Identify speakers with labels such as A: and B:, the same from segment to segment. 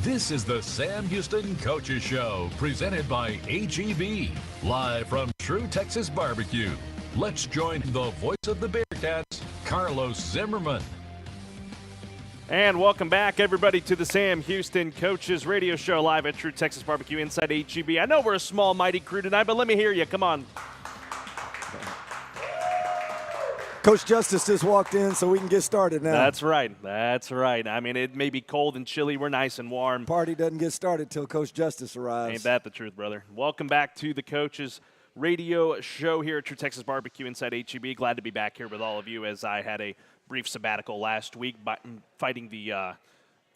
A: This is the Sam Houston Coaches Show, presented by HEB, live from True Texas Barbecue. Let's join the voice of the Bearcats, Carlos Zimmerman.
B: And welcome back, everybody, to the Sam Houston Coaches Radio Show, live at True Texas Barbecue inside HEB. I know we're a small, mighty crew tonight, but let me hear you. Come on.
C: Coach Justice just walked in, so we can get started now.
B: That's right. That's right. I mean, it may be cold and chilly. We're nice and warm.
C: Party doesn't get started till Coach Justice arrives.
B: Ain't that the truth, brother? Welcome back to the Coaches Radio Show here at True Texas Barbecue inside HEB. Glad to be back here with all of you, as I had a brief sabbatical last week fighting the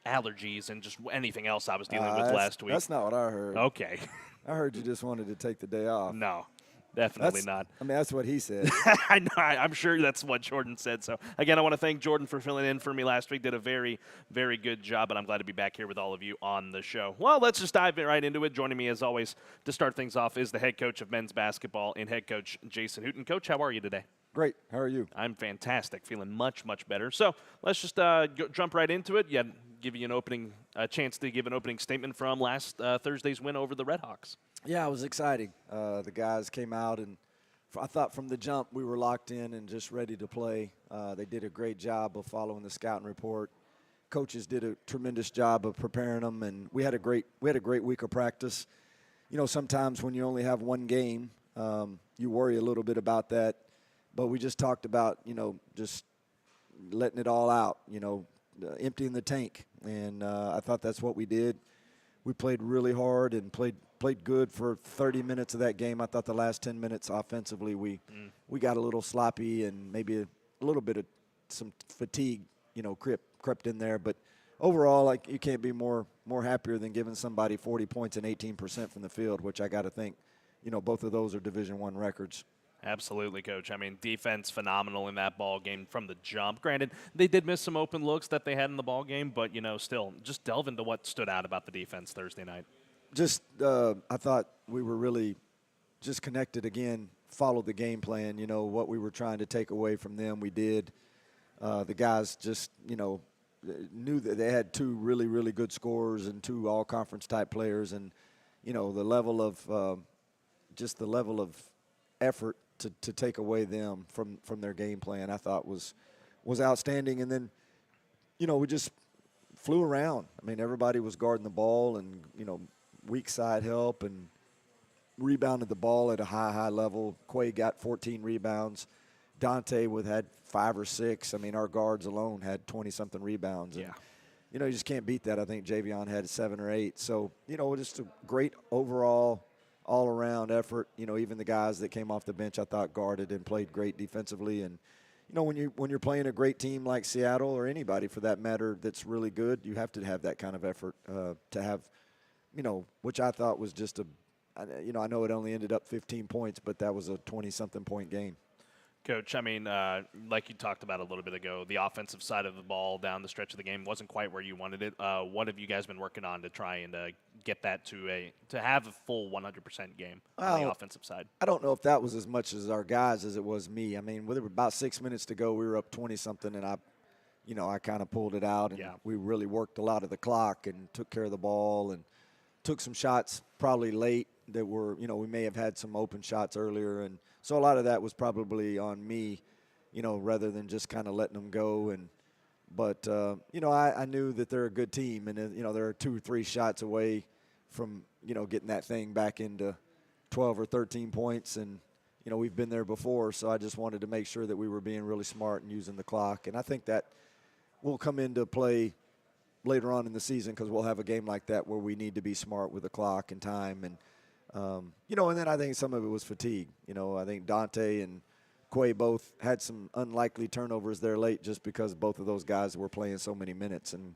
B: allergies and just anything else I was dealing with last week.
C: That's not what I heard.
B: Okay.
C: I heard you just wanted to take the day off.
B: No. Definitely not.
C: I mean, that's what he said.
B: I know. I'm sure that's what Jordan said. So, again, I want to thank Jordan for filling in for me last week. Did a very, very good job, and I'm glad to be back here with all of you on the show. Well, let's just dive right into it. Joining me, as always, to start things off is the head coach of men's basketball and head coach Jason Hooten. Coach, how are you today?
C: Great. How are you?
B: I'm fantastic. Feeling much, much better. So let's just jump right into it. Yeah, give you a chance to give an opening statement from last Thursday's win over the Redhawks.
C: Yeah, it was exciting. The guys came out, and I thought from the jump we were locked in and just ready to play. They did a great job of following the scouting report. Coaches did a tremendous job of preparing them, and we had a great week of practice. You know, sometimes when you only have one game, you worry a little bit about that. But we just talked about, just letting it all out, emptying the tank. And I thought that's what we did. We played really hard and played good for 30 minutes of that game. I thought the last 10 minutes offensively we got a little sloppy and maybe a little bit of some fatigue, crept in there. But overall, you can't be more happier than giving somebody 40 points and 18% from the field, which I got to think, both of those are Division I records.
B: Absolutely, Coach. I mean, defense phenomenal in that ball game from the jump. Granted, they did miss some open looks that they had in the ball game, but, still, just delve into what stood out about the defense Thursday night.
C: I thought we were really just connected again, followed the game plan, what we were trying to take away from them, we did. The guys just, knew that they had two really, really good scorers and two all-conference type players, and, the level of effort to take away them from their game plan, I thought was outstanding. And then, we just flew around. I mean, everybody was guarding the ball and, weak side help and rebounded the ball at a high level. Quay got 14 rebounds. Dante had 5 or 6. I mean, our guards alone had 20-something rebounds.
B: Yeah.
C: And, you just can't beat that. I think Javion had 7 or 8. So, just a great overall all-around effort. Even the guys that came off the bench, I thought guarded and played great defensively. And, when you're playing a great team like Seattle or anybody for that matter that's really good, you have to have that kind of effort to have, which I thought was just I know it only ended up 15 points, but that was a 20-something point game.
B: Coach, I mean, like you talked about a little bit ago, the offensive side of the ball down the stretch of the game wasn't quite where you wanted it. What have you guys been working on to try and get that to have a full 100% game on the offensive side?
C: I don't know if that was as much as our guys as it was me. I mean, with about 6 minutes to go, we were up 20-something, and I kind of pulled it out, and we really worked a lot of the clock and took care of the ball and took some shots probably late that were, we may have had some open shots earlier, and so a lot of that was probably on me, rather than just kind of letting them go. But I knew that they're a good team, and they're 2 or 3 shots away from getting that thing back into 12 or 13 points, and we've been there before, so I just wanted to make sure that we were being really smart and using the clock, and I think that will come into play later on in the season because we'll have a game like that where we need to be smart with the clock and time. And and then I think some of it was fatigue. I think Dante and Quay both had some unlikely turnovers there late just because both of those guys were playing so many minutes. And,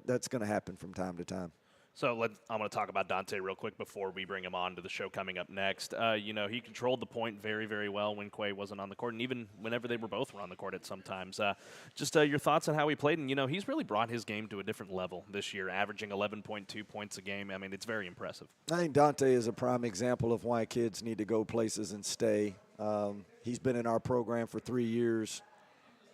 C: that's going to happen from time to time.
B: So I'm going to talk about Dante real quick before we bring him on to the show coming up next. He controlled the point very, very well when Quay wasn't on the court, and even whenever they were both on the court at sometimes. Just your thoughts on how he played, and, he's really brought his game to a different level this year, averaging 11.2 points a game. I mean, it's very impressive.
C: I think Dante is a prime example of why kids need to go places and stay. He's been in our program for 3 years.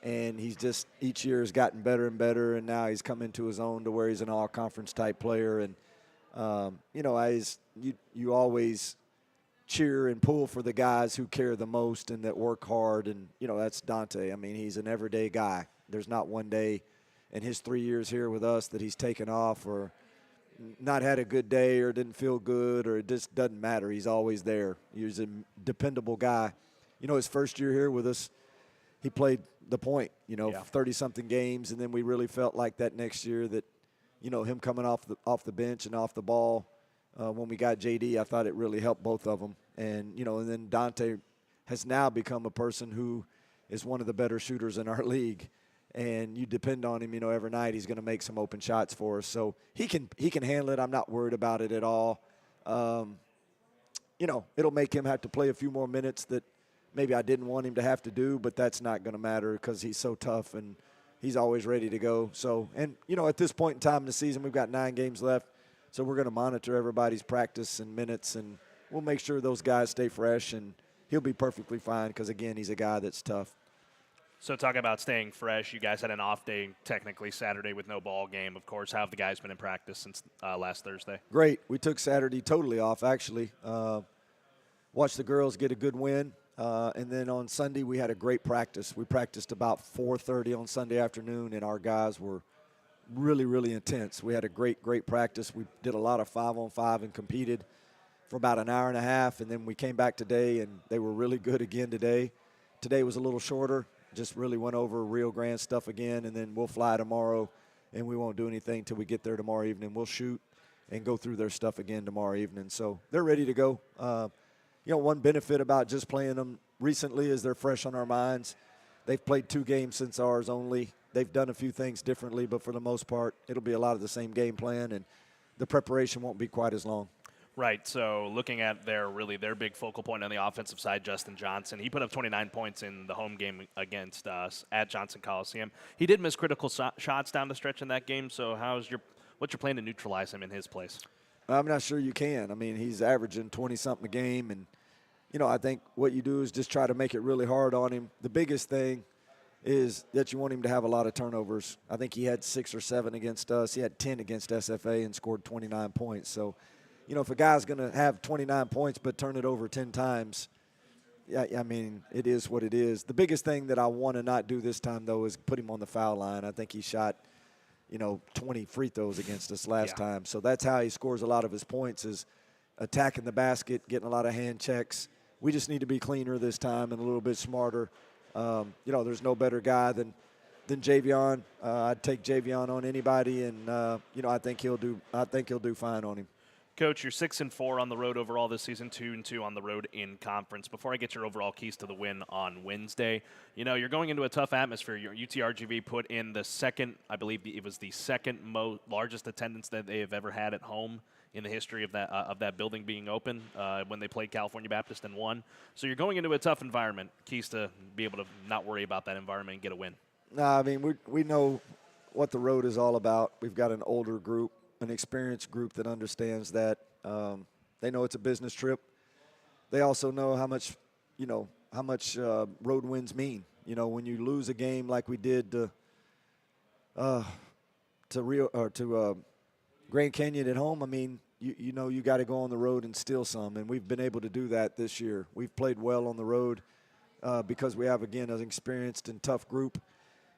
C: and he's just each year has gotten better and better, and now he's come into his own to where he's an all-conference type player. And you always cheer and pull for the guys who care the most and that work hard, and that's Dante. I mean, he's an everyday guy. There's not one day in his 3 years here with us that he's taken off or not had a good day or didn't feel good, or it just doesn't matter. He's always there. He's a dependable guy. His first year here with us, he played the point, 30-something games, and then we really felt like that next year that, him coming off the bench and off the ball, when we got JD, I thought it really helped both of them. And, and then Dante has now become a person who is one of the better shooters in our league. And you depend on him, every night he's going to make some open shots for us. So he can handle it. I'm not worried about it at all. It'll make him have to play a few more minutes that maybe I didn't want him to have to do, but that's not going to matter because he's so tough and he's always ready to go. So, and, at this point in time in the season, we've got 9 games left. So we're going to monitor everybody's practice and minutes, and we'll make sure those guys stay fresh, and he'll be perfectly fine because, again, he's a guy that's tough.
B: So talk about staying fresh. You guys had an off day technically Saturday with no ball game, of course. How have the guys been in practice since last Thursday?
C: Great. We took Saturday totally off, actually. Watched the girls get a good win. And then on Sunday we had a great practice. We practiced about 4:30 on Sunday afternoon, and our guys were really, really intense. We had a great practice. We did a lot of 5-on-5 and competed for about an hour and a half, and then we came back today, and they were really good again today. Today was a little shorter. Just really went over Rio Grande stuff again, and then we'll fly tomorrow, and we won't do anything until we get there tomorrow evening. We'll shoot and go through their stuff again tomorrow evening. So they're ready to go. One benefit about just playing them recently is they're fresh on our minds. They've played 2 games since ours only. They've done a few things differently, but for the most part, it'll be a lot of the same game plan, and the preparation won't be quite as long.
B: Right, so looking at their big focal point on the offensive side, Justin Johnson, he put up 29 points in the home game against us at Johnson Coliseum. He did miss critical shots down the stretch in that game, so what's your plan to neutralize him in his place?
C: I'm not sure you can. I mean, he's averaging 20-something a game, and, I think what you do is just try to make it really hard on him. The biggest thing is that you want him to have a lot of turnovers. I think he had 6 or 7 against us. He had 10 against SFA and scored 29 points, so if a guy's going to have 29 points but turn it over 10 times, I mean, it is what it is. The biggest thing that I want to not do this time, though, is put him on the foul line. I think he shot, 20 free throws against us last time. So that's how he scores a lot of his points, is attacking the basket, getting a lot of hand checks. We just need to be cleaner this time and a little bit smarter. There's no better guy than Javion. I'd take Javion on anybody, and, I think he'll do fine on him.
B: Coach, you're 6-4 on the road overall this season, 2-2 on the road in conference. Before I get your overall keys to the win on Wednesday, you're going into a tough atmosphere. Your UTRGV put in the second, I believe it was the second largest attendance that they have ever had at home in the history of that building being open when they played California Baptist and won. So you're going into a tough environment. Keys to be able to not worry about that environment and get a win.
C: I mean, we know what the road is all about. We've got an older group, an experienced group that understands that. They know it's a business trip. They also know how much road wins mean. When you lose a game like we did to Grand Canyon at home, I mean, you got to go on the road and steal some, and we've been able to do that this year. We've played well on the road because we have, again, an experienced and tough group.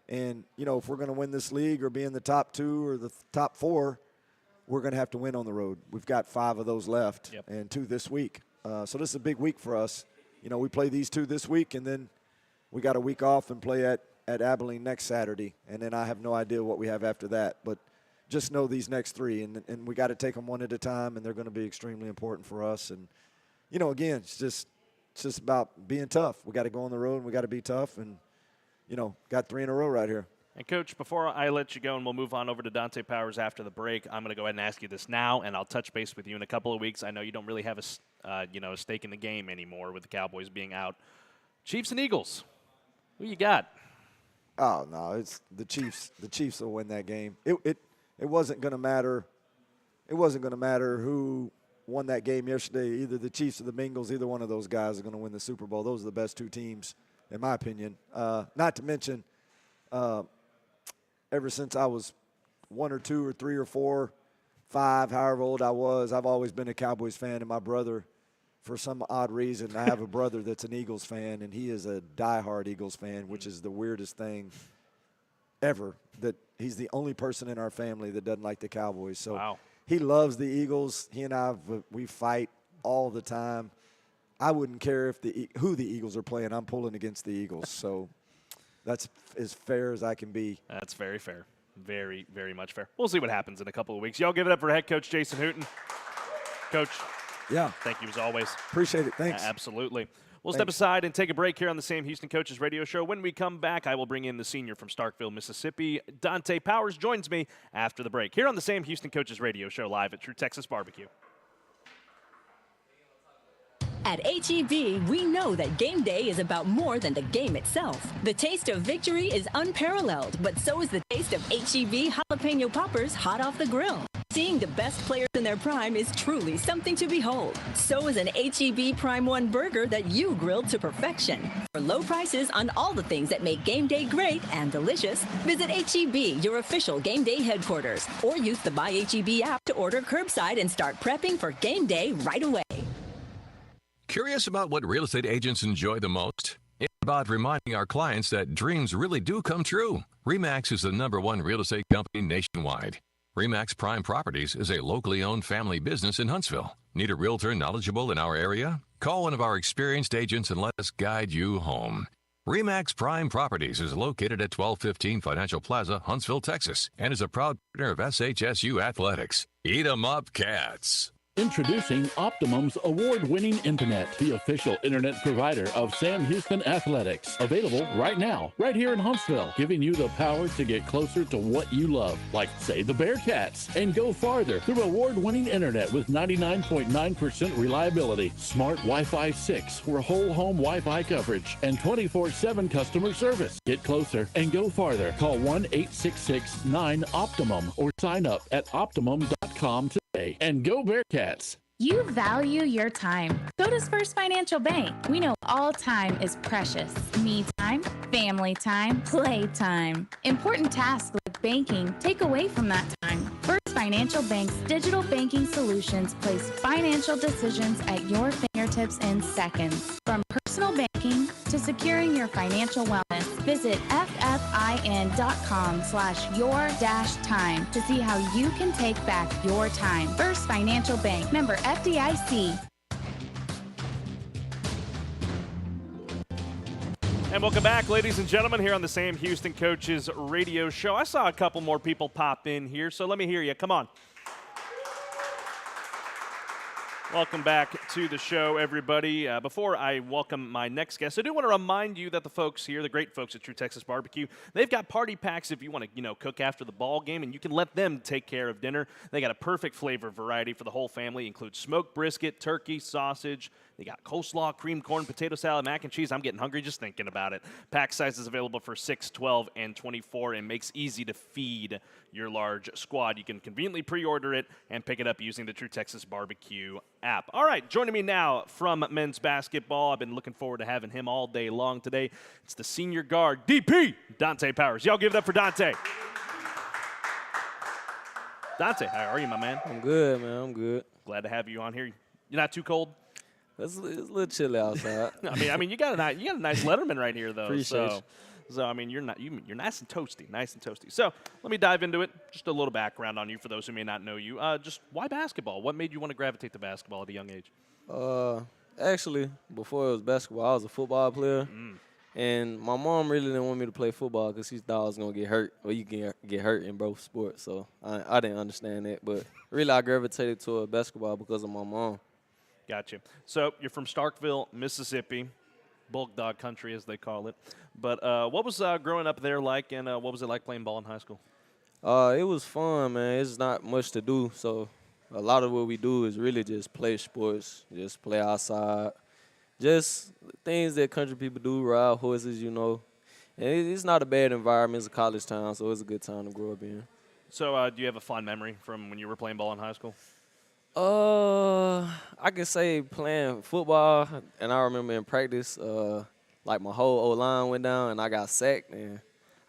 C: And, if we're going to win this league or be in the top 2 or the top 4, we're going to have to win on the road. We've got 5 of those left, and 2 this week. So this is a big week for us. We play these 2 this week, and then we got a week off and play at Abilene next Saturday. And then I have no idea what we have after that. But just know these next 3, and we got to take them one at a time, and they're going to be extremely important for us. And, again, it's just about being tough. We got to go on the road, and we got to be tough, and, got 3 in a row right here.
B: And, Coach, before I let you go and we'll move on over to Dante Powers after the break, I'm going to go ahead and ask you this now, and I'll touch base with you in a couple of weeks. I know you don't really have a stake in the game anymore with the Cowboys being out. Chiefs and Eagles, who you got?
C: Oh, no, it's the Chiefs. The Chiefs will win that game. It wasn't going to matter. It wasn't going to matter who won that game yesterday. Either the Chiefs or the Bengals, either one of those guys are going to win the Super Bowl. Those are the best 2 teams, in my opinion. Not to mention, ever since I was 1 or 2 or 3 or 4, 5, however old I was, I've always been a Cowboys fan. And my brother, for some odd reason, I have a brother that's an Eagles fan, and he is a diehard Eagles fan, which is the weirdest thing ever, that he's the only person in our family that doesn't like the Cowboys. So
B: wow.
C: He loves the Eagles. He and I, we fight all the time. I wouldn't care if who the Eagles are playing. I'm pulling against the Eagles. So that's as fair as I can be.
B: That's very fair. Very, very much fair. We'll see what happens in a couple of weeks. Y'all give it up for head coach Jason Hooten. Coach,
C: yeah,
B: thank you as always.
C: Appreciate it. Thanks.
B: Absolutely. We'll step aside and take a break here on the Sam Houston Coaches Radio Show. When we come back, I will bring in the senior from Starkville, Mississippi. Dante Powers joins me after the break here on the Sam Houston Coaches Radio Show live at True Texas Barbecue.
D: At H-E-B, we know that game day is about more than the game itself. The taste of victory is unparalleled, but so is the taste of H-E-B jalapeno poppers hot off the grill. Seeing the best players in their prime is truly something to behold. So is an H-E-B Prime 1 burger that you grilled to perfection. For low prices on all the things that make game day great and delicious, visit H-E-B, your official game day headquarters, or use the Buy H-E-B app to order curbside and start prepping for game day right away.
A: Curious about what real estate agents enjoy the most? It's about reminding our clients that dreams really do come true. RE/MAX is the #1 real estate company nationwide. RE/MAX Prime Properties is a locally owned family business in Huntsville. Need a realtor knowledgeable in our area? Call one of our experienced agents and let us guide you home. RE/MAX Prime Properties is located at 1215 Financial Plaza, Huntsville, Texas, and is a proud partner of SHSU Athletics. Eat 'em up, Cats.
E: Introducing Optimum's award-winning internet, the official internet provider of Sam Houston Athletics. Available right now, right here in Huntsville, giving you the power to get closer to what you love, like, say, the Bearcats, and go farther through award-winning internet with 99.9% reliability, smart Wi-Fi 6 for whole home Wi-Fi coverage, and 24/7 customer service. Get closer and go farther. Call 1-866-9-OPTIMUM or sign up at optimum.com today. And go Bearcats!
F: You value your time. So does First Financial Bank. We know all time is precious. Me time, family time, play time. Important tasks like banking take away from that time. First Financial Bank's digital banking solutions place financial decisions at your fingertips in seconds. From personal banking to securing your financial wellness, visit ffin.com/your-time to see how you can take back your time. First Financial Bank, member FDIC.
B: And welcome back, ladies and gentlemen, here on the Sam Houston Coaches Radio Show. I saw a couple more people pop in here, so let me hear you. Come on. Welcome back to the show, everybody. Before I welcome my next guest, I do want to remind you that the folks here, the great folks at True Texas Barbecue, they've got party packs if you want to, cook after the ball game, and you can let them take care of dinner. They got a perfect flavor variety for the whole family. It includes smoked brisket, turkey, sausage. They got coleslaw, cream corn, potato salad, mac and cheese. I'm getting hungry just thinking about it. Pack sizes available for 6, 12, and 24, and makes easy to feed your large squad. You can conveniently pre-order it and pick it up using the True Texas Barbecue app. All right, joining me now from men's basketball. I've been looking forward to having him all day long today. It's the senior guard, DP, Dante Powers. Y'all give it up for Dante. Dante, how are you, my man?
G: I'm good, man. I'm good.
B: Glad to have you on here. You're not too cold?
G: It's a little chilly outside.
B: I mean, you got a nice Letterman right here, though.
G: Appreciate you.
B: So I mean, you're nice and toasty, So let me dive into it. Just a little background on you for those who may not know you. Just why basketball? What made you want to gravitate to basketball at a young age?
G: Actually, before it was basketball, I was a football player. And my mom really didn't want me to play football because she thought I was going to get hurt, or you can get hurt in both sports. So I didn't understand that. But really, I gravitated toward basketball because of my mom.
B: Gotcha. So you're from Starkville, Mississippi, bulk dog country as they call it. But what was growing up there like, and what was it like playing ball in high school?
G: It was fun, man. It's not much to do, so a lot of what we do is really just play sports, just play outside, just things that country people do, ride horses, And it's not a bad environment. It's a college town, so it's a good time to grow up in.
B: So do you have a fond memory from when you were playing ball in high school?
G: I could say playing football, and I remember in practice, like my whole O-line went down, and I got sacked, and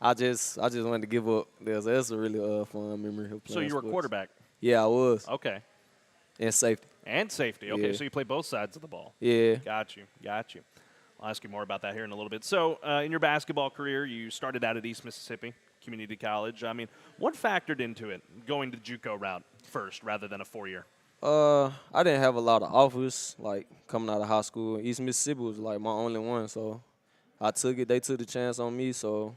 G: I just wanted to give up. That's a really fun memory of playing
B: So you were
G: sports.
B: quarterback?
G: Yeah, I was.
B: Okay.
G: And safety.
B: And safety. Okay,
G: Yeah.
B: so you play both sides of the ball.
G: Yeah.
B: Got you. I'll ask you more about that here in a little bit. So in your basketball career, you started out at East Mississippi Community College. I mean, what factored into it, going the JUCO route first rather than a 4-year?
G: I didn't have a lot of offers, like, coming out of high school. East Mississippi was, like, my only one, so I took it. They took the chance on me, so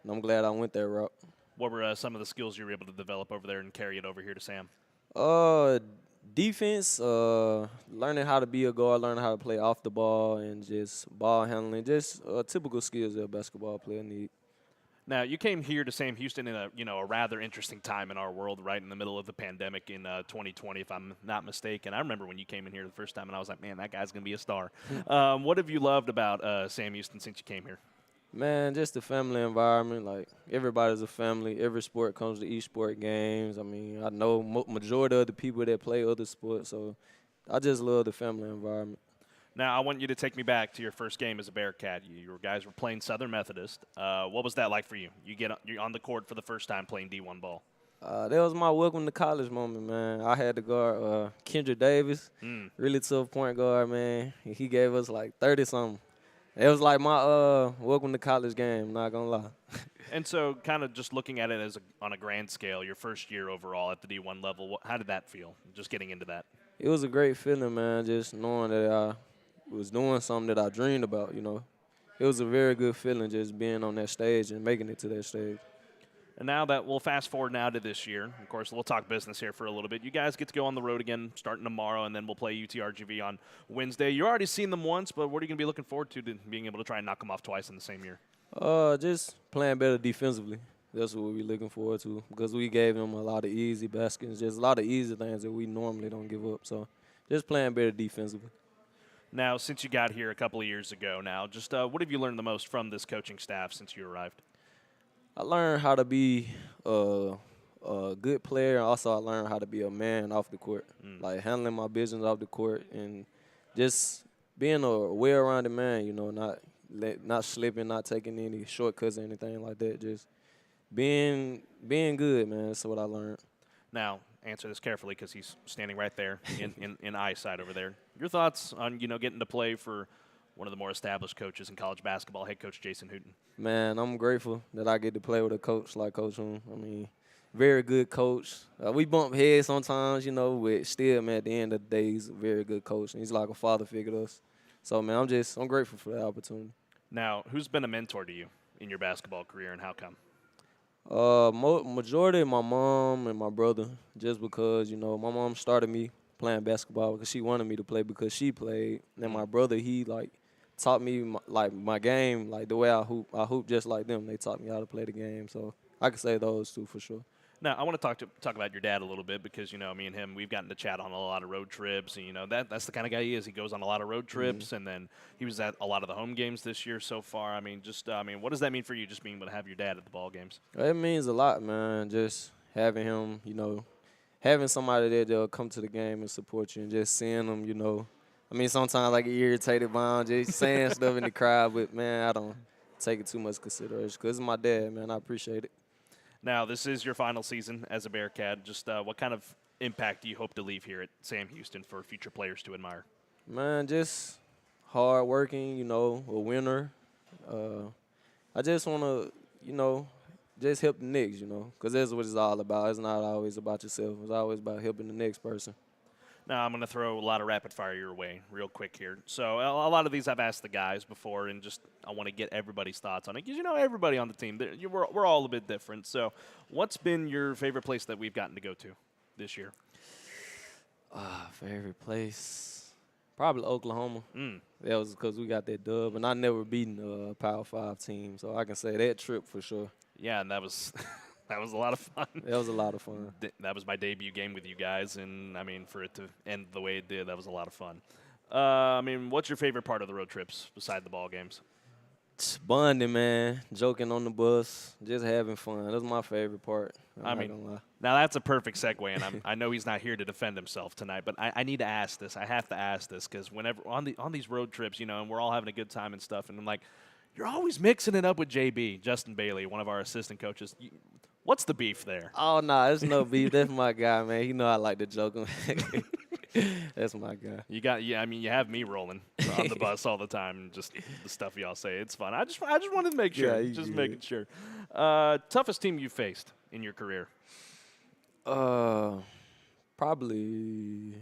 G: I'm glad I went that route.
B: What were some of the skills you were able to develop over there and carry it over here to Sam?
G: Defense, learning how to be a guard, learning how to play off the ball, and just ball handling, just typical skills that a basketball player need.
B: Now, you came here to Sam Houston in a rather interesting time in our world, right in the middle of the pandemic in 2020, if I'm not mistaken. I remember when you came in here the first time, and I was like, man, that guy's going to be a star. What have you loved about Sam Houston since you came here?
G: Man, just the family environment. Like, everybody's a family. Every sport comes to each sport games. I mean, I know majority of the people that play other sports, so I just love the family environment.
B: Now, I want you to take me back to your first game as a Bearcat. You guys were playing Southern Methodist. What was that like for you? You're on the court for the first time playing D1 ball.
G: That was my welcome to college moment, man. I had to guard Kendra Davis, really tough point guard, man. He gave us like 30-something. It was like my welcome to college game, not going to lie.
B: And so kind of just looking at it on a grand scale, your first year overall at the D1 level, how did that feel, just getting into that?
G: It was a great feeling, man, just knowing that I was doing something that I dreamed about, It was a very good feeling just being on that stage and making it to that stage.
B: And now that we'll fast forward now to this year. Of course, we'll talk business here for a little bit. You guys get to go on the road again starting tomorrow, and then we'll play UTRGV on Wednesday. You already seen them once, but what are you going to be looking forward to being able to try and knock them off twice in the same year?
G: Just playing better defensively. That's what we're looking forward to because we gave them a lot of easy baskets, just a lot of easy things that we normally don't give up. So just playing better defensively.
B: Now, since you got here a couple of years ago now, just what have you learned the most from this coaching staff since you arrived?
G: I learned how to be a good player, and also I learned how to be a man off the court, like handling my business off the court and just being a well-rounded man, not slipping, not taking any shortcuts or anything like that, just being good, man. That's what I learned.
B: Now, answer this carefully because he's standing right there in eyesight over there. Your thoughts on, getting to play for one of the more established coaches in college basketball, head coach Jason Hooten?
G: Man, I'm grateful that I get to play with a coach like Coach Hooten. I mean, very good coach. We bump heads sometimes, but still, man, at the end of the day, he's a very good coach. And he's like a father figure to us. So, man, I'm grateful for that opportunity.
B: Now, who's been a mentor to you in your basketball career and how come?
G: Majority of my mom and my brother, just because, my mom started me playing basketball because she wanted me to play because she played. And then my brother, he, taught me, my game, the way I hoop just like them. They taught me how to play the game. So I could say those two for sure.
B: Now, I want to talk about your dad a little bit because, me and him, we've gotten to chat on a lot of road trips. And, that's the kind of guy he is. He goes on a lot of road trips, and then he was at a lot of the home games this year so far. I mean, what does that mean for you, just being able to have your dad at the ball games?
G: It means a lot, man, just having him, having somebody there that'll come to the game and support you and just seeing him, I mean, sometimes I get irritated by him just saying stuff in the crowd, but, man, I don't take it too much consideration because it's my dad, man. I appreciate it.
B: Now, this is your final season as a Bearcat. Just what kind of impact do you hope to leave here at Sam Houston for future players to admire?
G: Man, just hard working, a winner. I just want to, just help the next, because that's what it's all about. It's not always about yourself. It's always about helping the next person.
B: Now, I'm going to throw a lot of rapid fire your way real quick here. So a lot of these I've asked the guys before, and just I want to get everybody's thoughts on it because, everybody on the team, we're all a bit different. So what's been your favorite place that we've gotten to go to this year?
G: Favorite place? Probably Oklahoma. That was because we got that dub, and I never beaten a Power 5 team, so I can say that trip for sure.
B: Yeah, and that was – that was a lot of fun.
G: That was a lot of fun.
B: That was my debut game with you guys, and, I mean, for it to end the way it did, that was a lot of fun. I mean, what's your favorite part of the road trips beside the ball games?
G: It's bonding, man, joking on the bus, just having fun. That's my favorite part.
B: I mean, now that's a perfect segue, and I know he's not here to defend himself tonight, but I need to ask this. I have to ask this because whenever on these road trips, and we're all having a good time and stuff, and I'm like, You're always mixing it up with JB, Justin Bailey, one of our assistant coaches. What's the beef there?
G: Oh, no, there's no beef. That's my guy, man. You know I like to joke him. That's my guy.
B: You have me rolling on the bus all the time, and just the stuff y'all say. It's fun. I just wanted to make sure.
G: Yeah,
B: making sure. Toughest team you faced in your career?
G: Probably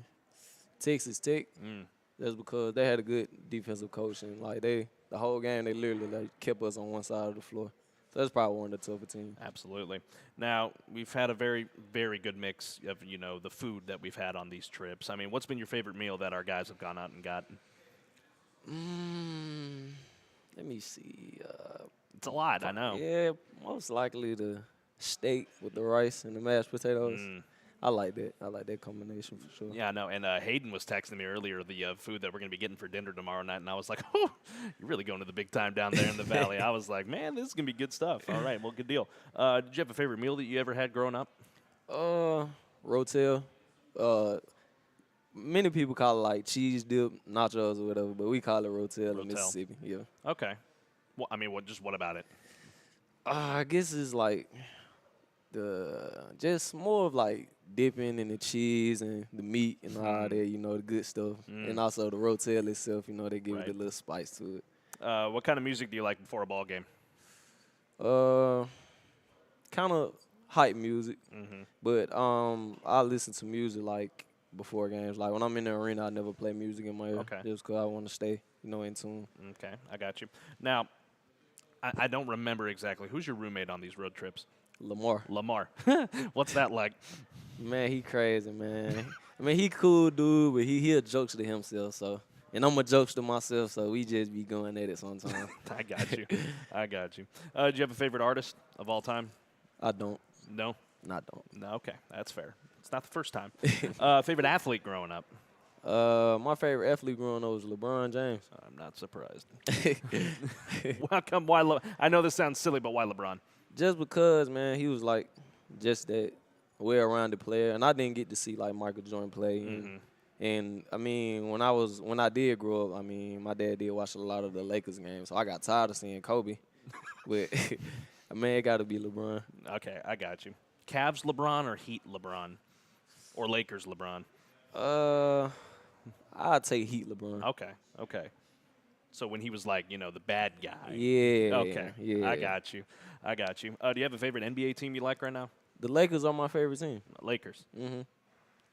G: Texas Tech. That's because they had a good defensive coach, and the whole game they literally kept us on one side of the floor. So that's probably one of the tougher teams.
B: Absolutely. Now, we've had a very, very good mix of, the food that we've had on these trips. I mean, what's been your favorite meal that our guys have gone out and gotten?
G: Let me see.
B: It's a lot, I know.
G: Yeah, most likely the steak with the rice and the mashed potatoes. I like that. I like that combination for sure.
B: Yeah, I know. And Hayden was texting me earlier the food that we're going to be getting for dinner tomorrow night, and I was like, oh, you're really going to the big time down there in the valley. I was like, man, this is going to be good stuff. All right, well, good deal. Did you have a favorite meal that you ever had growing up?
G: Rotel. Many people call it cheese dip, nachos or whatever, but we call it Rotel in Mississippi. Yeah.
B: Okay. Well, I mean, what about it?
G: I guess it's just more of dipping in the cheese and the meat and all that, the good stuff. And also the Rotel itself, they give it a little spice to it.
B: What kind of music do you like before a ball game?
G: Kind of hype music. But I listen to music before games. Like when I'm in the arena, I never play music in my ear.
B: Okay.
G: Just because I want to stay, in tune.
B: Okay, I got you. Now, I don't remember exactly. Who's your roommate on these road trips?
G: Lamar.
B: What's that like?
G: Man, he crazy, man. I mean, he cool dude, but he a jokester to himself, so. And I'm a jokester myself, so we just be going at it sometimes.
B: I got you. Do you have a favorite artist of all time?
G: I don't.
B: No?
G: No, I don't.
B: No, okay, that's fair. It's not the first time. Favorite athlete growing up?
G: My favorite athlete growing up was LeBron James.
B: I'm not surprised. How come? Why? I know this sounds silly, but why LeBron?
G: Just because, man, he was just that well-rounded player, and I didn't get to see Michael Jordan play. And I mean, when I did grow up, I mean, my dad did watch a lot of the Lakers games, so I got tired of seeing Kobe. But man, it got to be LeBron.
B: Okay, I got you. Cavs LeBron or Heat LeBron, or Lakers LeBron?
G: I'd take Heat LeBron.
B: Okay. So when he was the bad guy.
G: Yeah.
B: Okay.
G: Yeah.
B: I got you. Do you have a favorite NBA team you like right now?
G: The Lakers are my favorite team.
B: Lakers.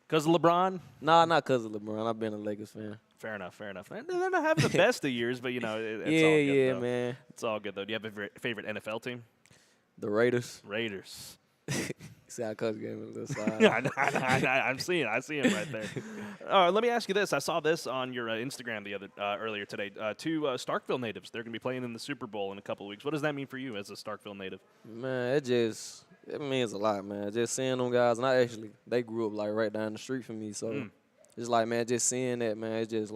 B: Because of LeBron?
G: Nah, not because of LeBron. I've been a Lakers fan.
B: Fair enough. They're not having the best of years, but it's all good.
G: Yeah,
B: though.
G: Man.
B: It's all good though. Do you have a favorite NFL team?
G: The Raiders. See how Coach gave me a little side.
B: I see him right there. Let me ask you this. I saw this on your Instagram earlier today. Two Starkville natives. They're going to be playing in the Super Bowl in a couple of weeks. What does that mean for you as a Starkville native?
G: Man, it means a lot, man. Just seeing them guys, and they grew up right down the street from me. So it's man, just seeing that, man, it's just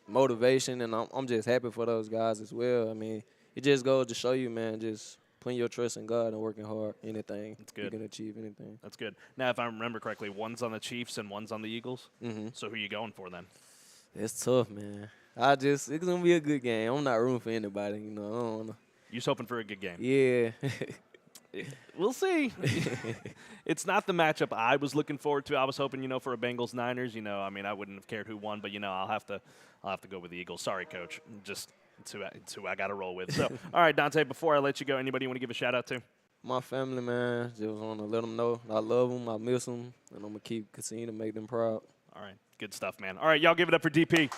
G: motivation, and I'm just happy for those guys as well. I mean, it just goes to show you, man, just putting your trust in God and working hard, anything.
B: That's good.
G: You can achieve anything.
B: That's good. Now, if I remember correctly, one's on the Chiefs and one's on the Eagles. So who are you going for then?
G: It's tough, man. It's going to be a good game. I'm not rooting for anybody, I don't know.
B: You're just hoping for a good game.
G: Yeah.
B: We'll see. It's not the matchup I was looking forward to. I was hoping, for a Bengals-Niners. I mean, I wouldn't have cared who won, but, I'll have to go with the Eagles. Sorry, Coach. It's who I got to roll with. So, all right, Dante, before I let you go, anybody you want to give a shout-out to?
G: My family, man. Just want to let them know I love them, I miss them, and I'm going to continue to make them proud.
B: All right, good stuff, man. All right, y'all give it up for DP.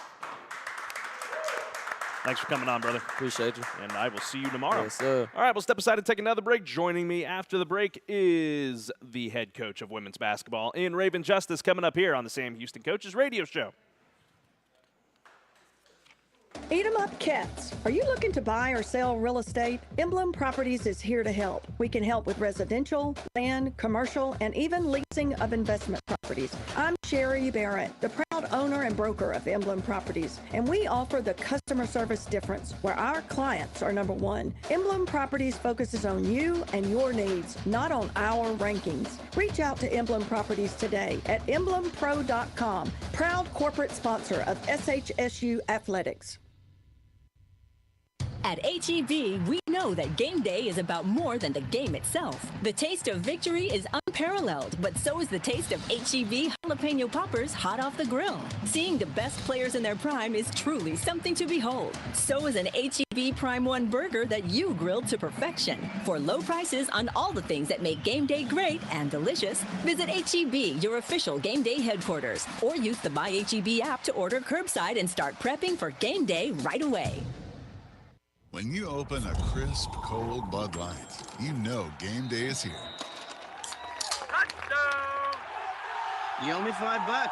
B: Thanks for coming on, brother.
G: Appreciate you.
B: And I will see you tomorrow.
G: Yes, sir.
B: All right, we'll step aside and take another break. Joining me after the break is the head coach of women's basketball in Ravon Justice, coming up here on the Sam Houston Coaches Radio Show.
H: Eat 'em up cats. Are you looking to buy or sell real estate? Emblem Properties is here to help. We can help with residential, land, commercial, and even leasing of investment properties. I'm Sherry Barrett, the proud owner and broker of Emblem Properties, and we offer the customer service difference where our clients are number one. Emblem Properties focuses on you and your needs, not on our rankings. Reach out to Emblem Properties today at emblempro.com, proud corporate sponsor of SHSU Athletics.
D: At HEB, we know that game day is about more than the game itself. The taste of victory is unparalleled, but so is the taste of HEB jalapeno poppers hot off the grill. Seeing the best players in their prime is truly something to behold. So is an HEB Prime 1 burger that you grilled to perfection. For low prices on all the things that make game day great and delicious, visit HEB, your official game day headquarters, or use the My HEB app to order curbside and start prepping for game day right away.
I: When you open a crisp, cold Bud Light, you know game day is here.
J: Touchdown! You owe me $5.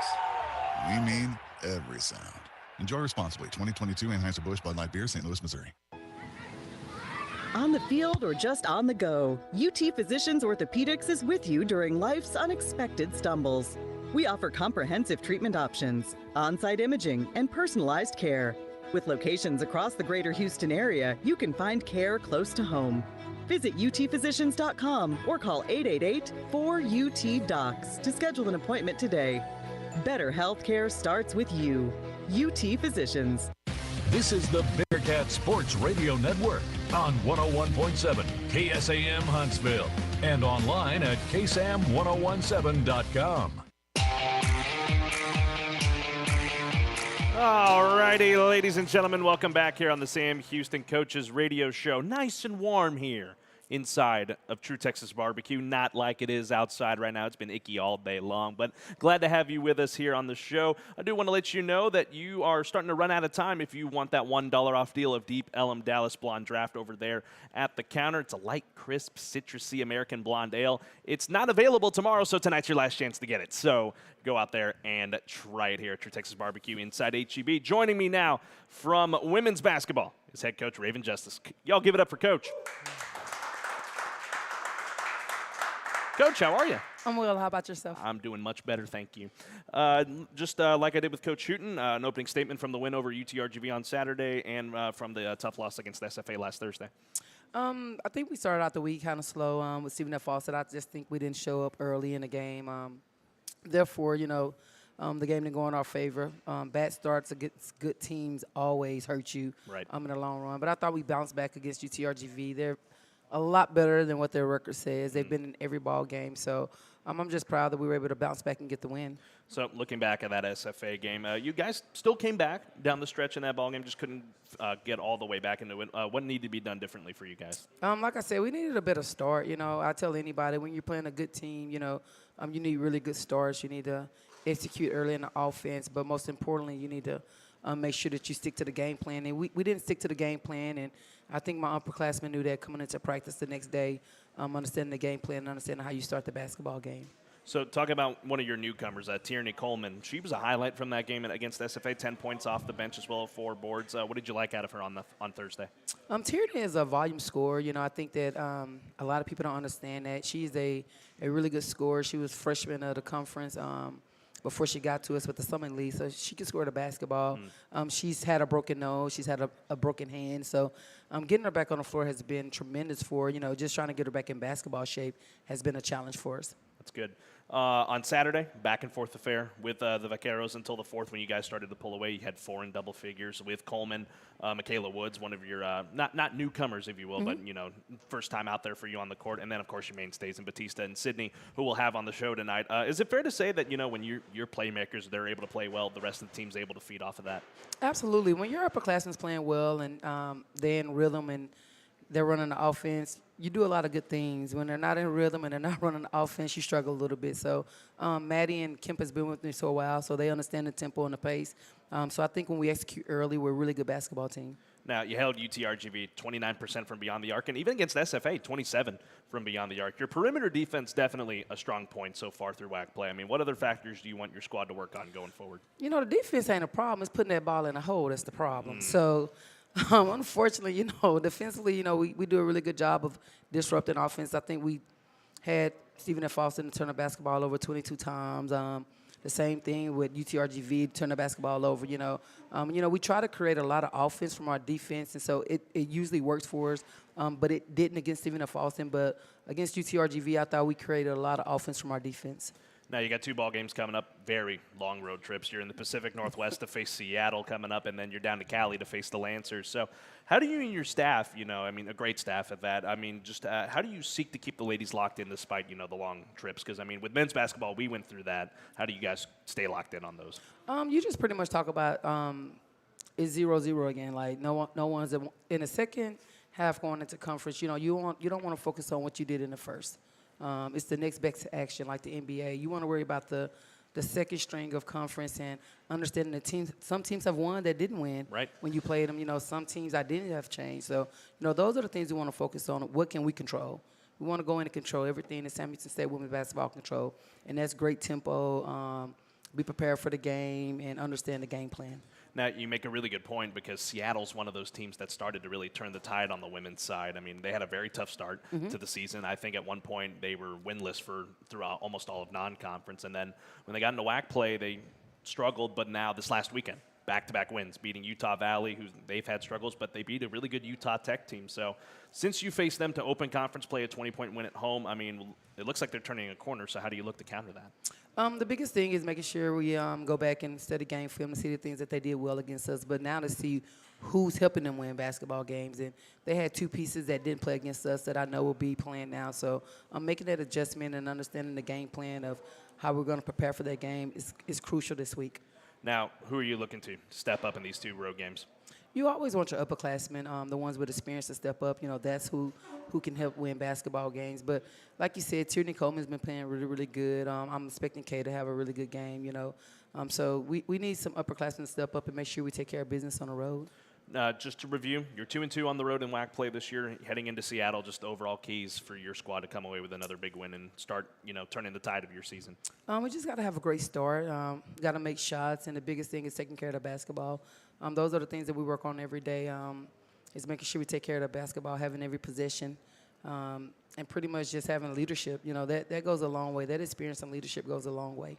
I: We mean every sound. Enjoy responsibly. 2022 Anheuser-Busch Bud Light Beer, St. Louis, Missouri.
K: On the field or just on the go, UT Physicians Orthopedics is with you during life's unexpected stumbles. We offer comprehensive treatment options, on-site imaging, and personalized care. With locations across the greater Houston area, you can find care close to home. Visit utphysicians.com or call 888-4UT-DOCS to schedule an appointment today. Better healthcare starts with you. UT Physicians.
L: This is the Bearcat Sports Radio Network on 101.7 KSAM Huntsville and online at ksam1017.com.
B: All righty, ladies and gentlemen, welcome back here on the Sam Houston Coaches Radio Show. Nice and warm here inside of True Texas Barbecue, not like it is outside right now. It's been icky all day long, but glad to have you with us here on the show. I do want to let you know that you are starting to run out of time if you want that $1 off deal of Deep Ellum Dallas Blonde Draft over there at the counter. It's a light, crisp, citrusy American blonde ale. It's not available tomorrow, so tonight's your last chance to get it. So go out there and try it here at True Texas Barbecue inside HEB. Joining me now from women's basketball is head coach Ravon Justice. Y'all give it up for Coach. Coach, how are you?
M: I'm well. How about yourself?
B: I'm doing much better, thank you. Just like I did with Coach Hooten, an opening statement from the win over UTRGV on Saturday and from the tough loss against SFA last Thursday.
M: I think we started out the week kind of slow with Stephen F. Fawcett. I just think we didn't show up early in the game. Therefore, the game didn't go in our favor. Bad starts against good teams always hurt you in the long run. But I thought we bounced back against UTRGV. They're a lot better than what their record says. They've been in every ball game. So I'm just proud that we were able to bounce back and get the win.
B: So looking back at that SFA game, you guys still came back down the stretch in that ball game, just couldn't get all the way back into it. What needed to be done differently for you guys?
M: Like I said, we needed a better start. I tell anybody, when you're playing a good team, you need really good starts. You need to execute early in the offense. But most importantly, you need to make sure that you stick to the game plan. And we didn't stick to the game plan, and I think my upperclassmen knew that coming into practice the next day, understanding the game plan and understanding how you start the basketball game.
B: So talk about one of your newcomers, Tierney Coleman. She was a highlight from that game against SFA, 10 points off the bench as well as 4 boards. What did you like out of her on Thursday?
M: Tierney is a volume scorer. I think that a lot of people don't understand that. She's a really good scorer. She was freshman of the conference before she got to us with the Summer League, so she can score the basketball. She's had a broken nose. She's had a broken hand. So getting her back on the floor has been tremendous for her. Just trying to get her back in basketball shape has been a challenge for us.
B: That's good. On Saturday, back and forth affair with the Vaqueros until the fourth when you guys started to pull away. You had 4 in double figures with Coleman, Michaela Woods, one of your not newcomers, if you will, but first time out there for you on the court, and then of course your mainstays in Batista and Sydney, who we'll have on the show tonight. Is it fair to say that when your playmakers, they're able to play well, the rest of the team's able to feed off of that?
M: Absolutely. When your upperclassmen's playing well and they're in rhythm and they're running the offense, you do a lot of good things. When they're not in rhythm and they're not running the offense, you struggle a little bit. So Maddie and Kemp has been with me for a while, so they understand the tempo and the pace. So I think when we execute early, we're a really good basketball team.
B: Now, you held UTRGV 29% from beyond the arc, and even against SFA, 27 from beyond the arc. Your perimeter defense definitely a strong point so far through WAC play. I mean, what other factors do you want your squad to work on going forward?
M: The defense ain't a problem. It's putting that ball in the hole that's the problem. So unfortunately, defensively, we do a really good job of disrupting offense. I think we had Stephen F. Austin turn the basketball over 22 times. The same thing with UTRGV, turn the basketball over. We try to create a lot of offense from our defense, and so it usually works for us. But it didn't against Stephen F. Austin. But against UTRGV, I thought we created a lot of offense from our defense.
B: Now, you got 2 ball games coming up, very long road trips. You're in the Pacific Northwest to face Seattle coming up, and then you're down to Cali to face the Lancers. So how do you and your staff, a great staff at that, just how do you seek to keep the ladies locked in despite, the long trips? Because, with men's basketball, we went through that. How do you guys stay locked in on those?
M: You just pretty much talk about it's 0-0 again. Like, no one's in the second half going into conference. You don't want to focus on what you did in the first. It's the next best action, like the NBA. You want to worry about the second string of conference and understanding the teams. Some teams have won that didn't win when you played them. Some teams identity have changed. So, those are the things we want to focus on. What can we control? We want to go in and control everything that Sam Houston State women's basketball control, and that's great tempo, be prepared for the game, and understand the game plan.
B: Now, you make a really good point because Seattle's one of those teams that started to really turn the tide on the women's side. They had a very tough start to the season. I think at one point they were winless throughout almost all of non-conference. And then when they got into WAC play, they struggled. But now this last weekend, back-to-back wins, beating Utah Valley, who they've had struggles, but they beat a really good Utah Tech team. So since you faced them to open conference play, a 20-point win at home, it looks like they're turning a corner. So how do you look to counter that?
M: The biggest thing is making sure we go back and study game film to see the things that they did well against us, but now to see who's helping them win basketball games. And they had 2 pieces that didn't play against us that I know will be playing now. So making that adjustment and understanding the game plan of how we're going to prepare for that game is crucial this week.
B: Now, who are you looking to step up in these 2 road games?
M: You always want your upperclassmen, the ones with experience to step up. That's who can help win basketball games. But like you said, Tierney Coleman's been playing really, really good. I'm expecting Kay to have a really good game, So we need some upperclassmen to step up and make sure we take care of business on the road.
B: Just to review, you're 2-2 on the road in WAC play this year, heading into Seattle. Just the overall keys for your squad to come away with another big win and start, turning the tide of your season.
M: We just got to have a great start. Got to make shots, and the biggest thing is taking care of the basketball. Those are the things that we work on every day. Is making sure we take care of the basketball, having every possession, and pretty much just having leadership. That goes a long way. That experience and leadership goes a long way.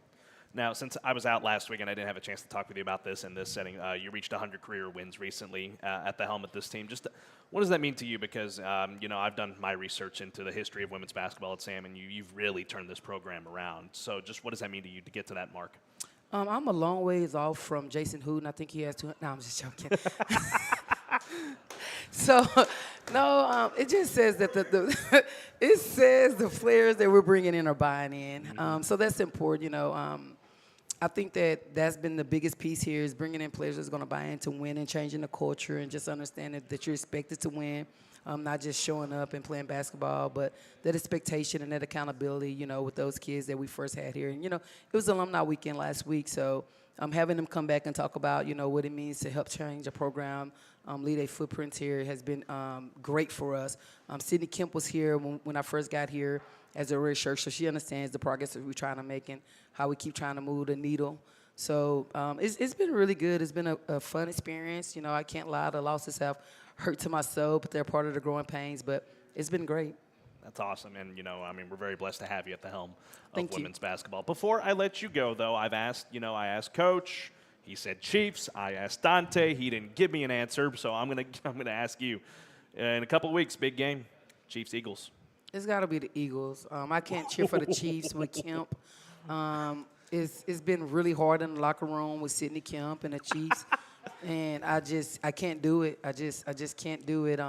B: Now, since I was out last week and I didn't have a chance to talk with you about this in this setting, you reached 100 career wins recently at the helm of this team. Just what does that mean to you? Because, I've done my research into the history of women's basketball at Sam, and you've really turned this program around. So just what does that mean to you to get to that mark?
M: I'm a long ways off from Jason Hooten. I think he has 200. No, I'm just joking. So, no, it just says that it says the players that we're bringing in are buying in. So that's important, I think that's been the biggest piece here is bringing in players that's going to buy in to win and changing the culture and just understanding that you're expected to win, not just showing up and playing basketball, but that expectation and that accountability, with those kids that we first had here. And, it was alumni weekend last week, so having them come back and talk about, what it means to help change a program, lead a footprint here has been great for us. Sydney Kemp was here when I first got here as a red shirt, so she understands the progress that we're trying to make and how we keep trying to move the needle. So it's been really good. It's been a fun experience. I can't lie, the losses have hurt to my soul, but they're part of the growing pains. But it's been great.
B: That's awesome. And, we're very blessed to have you at the helm of women's basketball. Before I let you go, though, I asked Coach. He said Chiefs. I asked Dante. He didn't give me an answer, so I'm gonna ask you. In a couple of weeks, big game, Chiefs-Eagles.
M: It's got to be the Eagles. I can't cheer for the Chiefs with Kemp. It's been really hard in the locker room with Sydney Kemp and the Chiefs, and I can't do it. I just can't do it.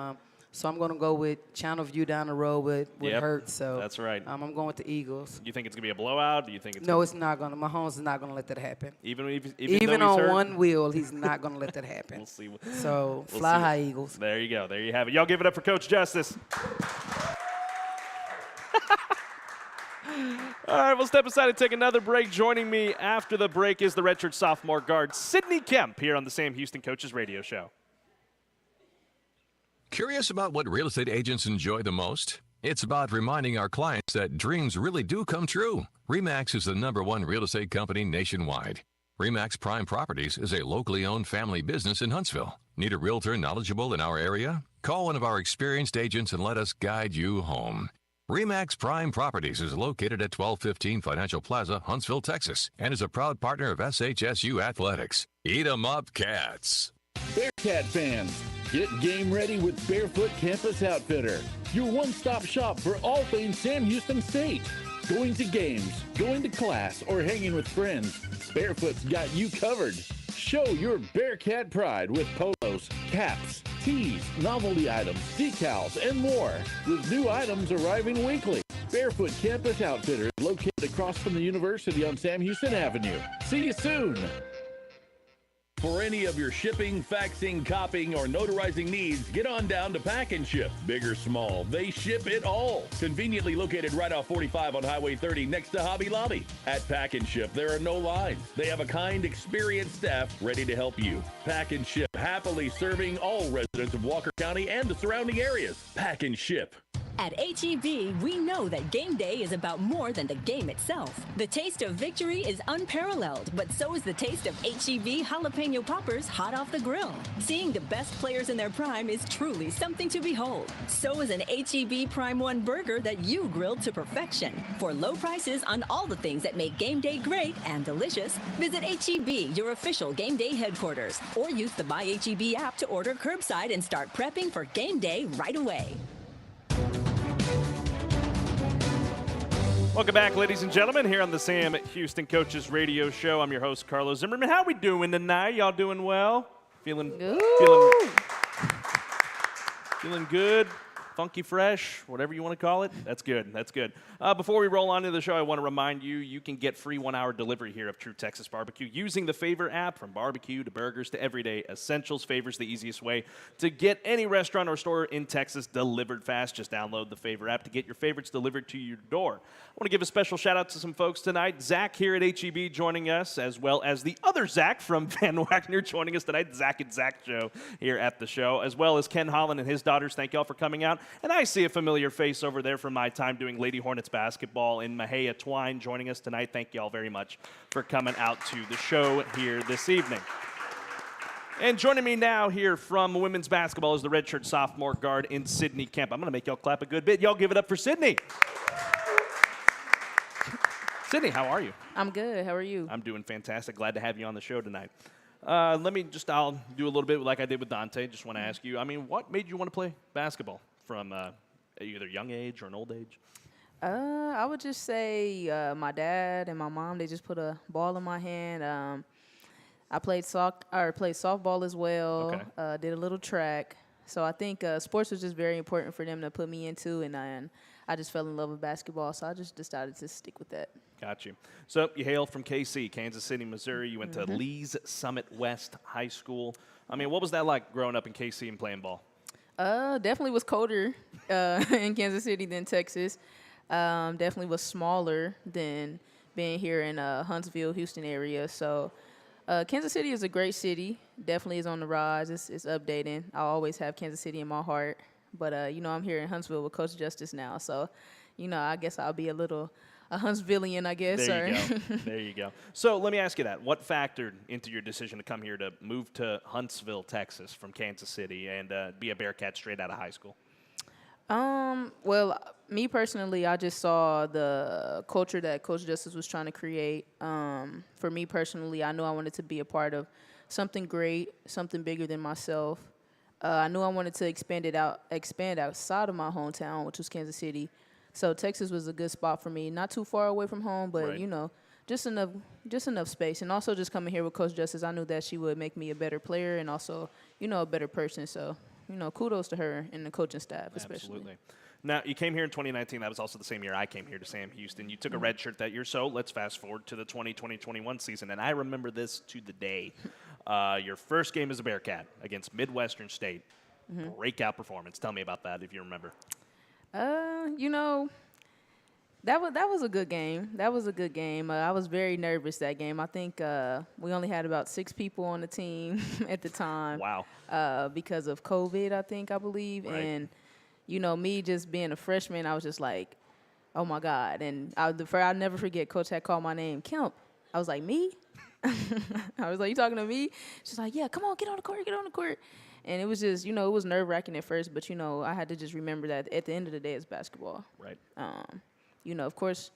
M: So I'm going to go with Channel View down the road with Hurts. So
B: that's right.
M: I'm going with the Eagles.
B: You think it's going to be a blowout? Do you think it's
M: No, it's not going to. Mahomes is not going to let that happen.
B: Even
M: on
B: hurt?
M: one wheel, he's not going to let that happen.
B: We'll see.
M: So fly high, Eagles.
B: There you go. There you have it. Y'all give it up for Coach Justice. All right, we'll step aside and take another break. Joining me after the break is the redshirt sophomore guard, Sydney Kemp, here on the Sam Houston Coaches Radio Show.
A: Curious about what real estate agents enjoy the most? It's about reminding our clients that dreams really do come true. RE/MAX is the #1 real estate company nationwide. RE/MAX Prime Properties is a locally owned family business in Huntsville. Need a realtor knowledgeable in our area? Call one of our experienced agents and let us guide you home. RE/MAX Prime Properties is located at 1215 Financial Plaza, Huntsville, Texas, and is a proud partner of SHSU Athletics. Eat 'em up, Cats.
E: Bearcat fans, get game ready with Barefoot Campus Outfitter, your one-stop shop for all things Sam Houston State. Going to games, going to class, or hanging with friends, Barefoot's got you covered. Show your Bearcat pride with polos, caps, tees, novelty items, decals, and more, with new items arriving weekly. Barefoot Campus Outfitter is located across from the university on Sam Houston Avenue. See you soon.
L: For any of your shipping, faxing, copying, or notarizing needs, get on down to Pack and Ship. Big or small, they ship it all. Conveniently located right off 45 on Highway 30 next to Hobby Lobby. At Pack and Ship, there are no lines. They have a kind, experienced staff ready to help you. Pack and Ship, happily serving all residents of Walker County and the surrounding areas. Pack and Ship.
D: At H-E-B, we know that game day is about more than the game itself. The taste of victory is unparalleled, but so is the taste of H-E-B jalapeno poppers hot off the grill. Seeing the best players in their prime is truly something to behold. So is an H-E-B Prime 1 burger that you grilled to perfection. For low prices on all the things that make game day great and delicious, visit H-E-B, your official game day headquarters, or use the My H-E-B app to order curbside and start prepping for game day right away.
B: Welcome back, ladies and gentlemen, here on the Sam Houston Coaches Radio Show. I'm your host, Carlos Zimmerman. How we doing tonight? Y'all doing well? Feeling good? Funky fresh, whatever you want to call it. That's good. That's good. Before we roll on to the show, I want to remind you, you can get free 1-hour delivery here of True Texas Barbecue using the Favor app. From barbecue to burgers to everyday essentials, Favor's the easiest way to get any restaurant or store in Texas delivered fast. Just download the Favor app to get your favorites delivered to your door. I want to give a special shout out to some folks tonight. Zach here at HEB joining us, as well as the other Zach from Van Wagner joining us tonight. Zach and Zach show here at the show, as well as Ken Holland and his daughters. Thank y'all for coming out. And I see a familiar face over there from my time doing Lady Hornets basketball in Mahia. Twine joining us tonight. Thank y'all very much for coming out to the show here this evening. And joining me now here from women's basketball is the redshirt sophomore guard in Sydney Kemp. I'm going to make y'all clap a good bit. Y'all give it up for Sydney. Sydney, how are you?
N: I'm good. How are you?
B: I'm doing fantastic. Glad to have you on the show tonight. I'll do a little bit like I did with Dante. Just want to ask you, what made you want to play basketball from either young age or an old age?
N: I would just say my dad and my mom, they just put a ball in my hand. I played softball as well, did a little track. So I think sports was just very important for them to put me into, and I just fell in love with basketball, so I just decided to stick with that.
B: Got you. So you hail from KC, Kansas City, Missouri. You went to Lee's Summit West High School. What was that like growing up in KC and playing ball?
N: Definitely was colder in Kansas City than Texas. Definitely was smaller than being here in Huntsville, Houston area. So Kansas City is a great city. Definitely is on the rise. It's updating. I always have Kansas City in my heart. But, I'm here in Huntsville with Coach Justice now. So, I guess I'll be a Huntsvillian, I guess.
B: There you go. There you go. So let me ask you that. What factored into your decision to come here to move to Huntsville, Texas from Kansas City and be a Bearcat straight out of high school?
N: Well, me personally, I just saw the culture that Coach Justice was trying to create. For me personally, I knew I wanted to be a part of something great, something bigger than myself. I knew I wanted to expand outside of my hometown, which was Kansas City. So Texas was a good spot for me. Not too far away from home, but
B: right.
N: Just enough space. And also just coming here with Coach Justice, I knew that she would make me a better player and also, a better person. So, kudos to her and the coaching staff, especially.
B: Absolutely. Now, you came here in 2019. That was also the same year I came here to Sam Houston. You took a red shirt that year. So let's fast forward to the 2020-21 season. And I remember this to the day. Your first game as a Bearcat against Midwestern State. Breakout performance. Tell me about that if you remember.
N: That was a good game. That was a good game. I was very nervous that game. I think we only had about 6 people on the team at the time.
B: Wow.
N: Because of COVID, I believe.
B: Right.
N: And, me just being a freshman, I was just like, oh, my God. And I'll never forget, Coach had called my name, Kemp. I was like, me? I was like, you talking to me? She's like, yeah, come on, get on the court. And it was just, it was nerve-wracking at first, but, I had to just remember that at the end of the day, it's basketball.
B: Right.
N: Of course,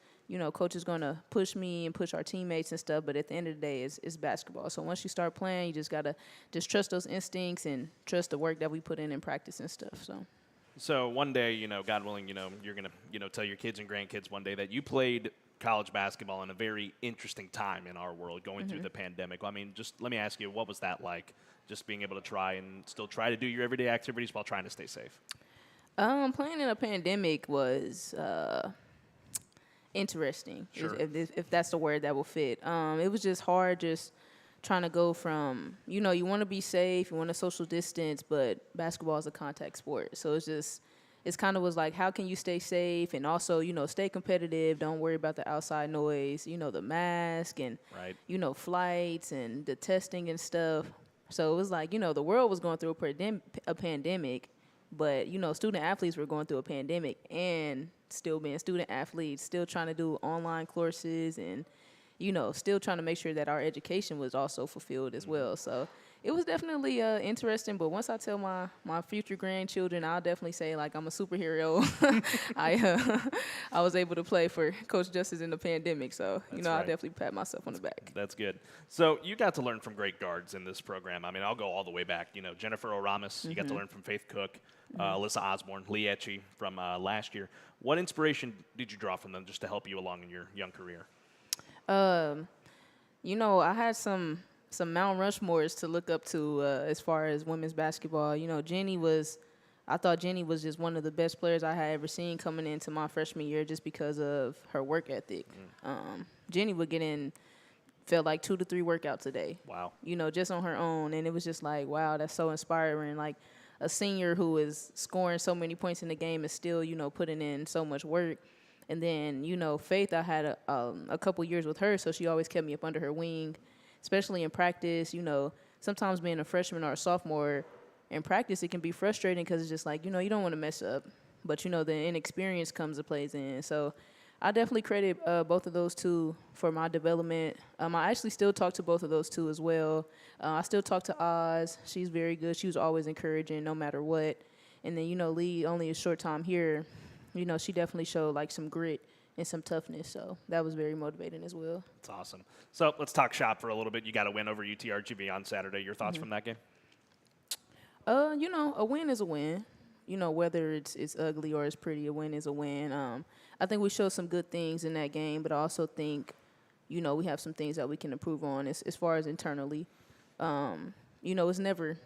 N: coach is going to push me and push our teammates and stuff, but at the end of the day, it's basketball. So once you start playing, you just got to just trust those instincts and trust the work that we put in practice and stuff. So.
B: So one day, you know, God willing, you know, you're going to, you know, tell your kids and grandkids one day that you played college basketball in a very interesting time in our world going through the pandemic. I mean, just let me ask you, what was that like, just being able to try to do your everyday activities while trying to stay safe?
N: Playing in a pandemic was interesting,
B: Sure.
N: if that's the word that will fit. It was just hard just trying to go from, you know, you want to be safe, you want to social distance, but basketball is a contact sport. So it's kind of was like, how can you stay safe and also, you know, stay competitive, don't worry about the outside noise, you know, the mask and, you know, flights and the testing and stuff. So it was like, you know, the world was going through a pandemic, but, you know, student athletes were going through a pandemic and still being student athletes, still trying to do online courses and, you know, still trying to make sure that our education was also fulfilled as well. So it was definitely interesting. But once I tell my future grandchildren, I'll definitely say, like, I'm a superhero. I was able to play for Coach Justice in the pandemic. So, you know, I definitely pat myself on the back.
B: That's good. So you got to learn from great guards in this program. I mean, I'll go all the way back. You know, Jennifer Oramus, you got to learn from Faith Cook, Alyssa Osborne, Lee Etchie from last year. What inspiration did you draw from them just to help you along in your young career?
N: You know, I had some Mount Rushmores to look up to as far as women's basketball. You know, I thought Jenny was just one of the best players I had ever seen coming into my freshman year just because of her work ethic. Jenny would get in, felt like 2 to 3 workouts a day.
B: Wow.
N: You know, just on her own. And it was just like, wow, that's so inspiring. Like, a senior who is scoring so many points in the game is still, you know, putting in so much work. And then, you know, Faith, I had a couple years with her, so she always kept me up under her wing, especially in practice. You know, sometimes being a freshman or a sophomore in practice, it can be frustrating because it's just like, you know, you don't want to mess up. But, you know, the inexperience comes and plays in. So I definitely credit both of those two for my development. I actually still talk to both of those two as well. I still talk to Oz. She's very good. She was always encouraging no matter what. And then, you know, Lee, only a short time here, you know, she definitely showed, like, some grit and some toughness. So that was very motivating as well.
B: That's awesome. So let's talk shop for a little bit. You got a win over UTRGV on Saturday. Your thoughts from that game?
N: You know, a win is a win. You know, whether it's ugly or it's pretty, a win is a win. I think we showed some good things in that game, but I also think, you know, we have some things that we can improve on as far as internally. You know, it's never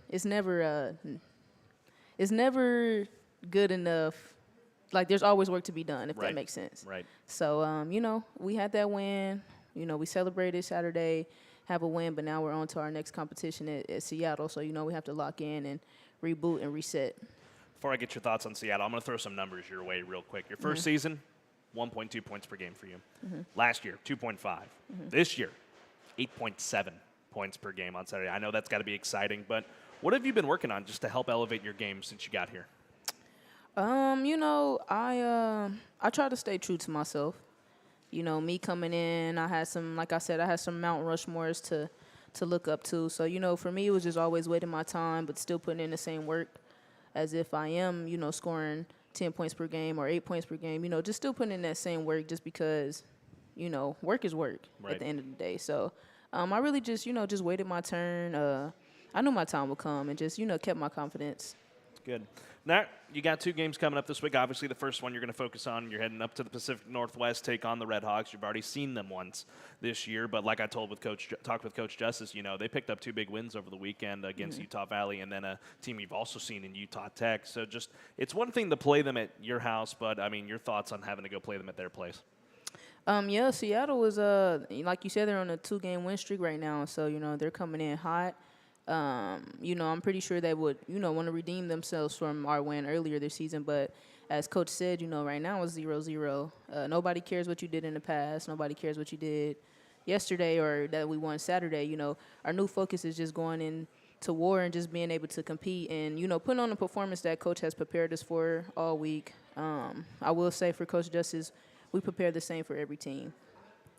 N: good enough. Like, there's always work to be done, if that makes sense.
B: Right.
N: So, you know, we had that win. You know, we celebrated Saturday, have a win, but now we're on to our next competition at Seattle. So, you know, we have to lock in and reboot and reset.
B: Before I get your thoughts on Seattle, I'm going to throw some numbers your way real quick. Your first season, 1.2 points per game for you. Last year, 2.5. This year, 8.7 points per game on Saturday. I know that's got to be exciting, but what have you been working on just to help elevate your game since you got here?
N: You know, I try to stay true to myself. You know, me coming in, I had some, like I said, I had some Mount Rushmores to look up to. So, you know, for me, it was just always waiting my time, but still putting in the same work as if I am, you know, scoring 10 points per game or 8 points per game. You know, just still putting in that same work just because, you know, work is work at the end of the day. So I really just, you know, just waited my turn. I knew my time would come and just, you know, kept my confidence.
B: Good. Now, you got 2 games coming up this week. Obviously, the first one you're going to focus on, you're heading up to the Pacific Northwest, take on the Red Hawks. You've already seen them once this year, but like I talked with Coach Justice, you know, they picked up 2 big wins over the weekend against Utah Valley and then a team you've also seen in Utah Tech. So just, it's one thing to play them at your house, but, I mean, your thoughts on having to go play them at their place?
N: Yeah, Seattle is, like you said, they're on a 2-game win streak right now. So, you know, they're coming in hot. You know, I'm pretty sure they would, you know, want to redeem themselves from our win earlier this season. But as Coach said, you know, right now it's 0-0. Nobody cares what you did in the past. Nobody cares what you did yesterday or that we won Saturday. You know, our new focus is just going into war and just being able to compete and, you know, putting on a performance that Coach has prepared us for all week. I will say for Coach Justice, we prepare the same for every team.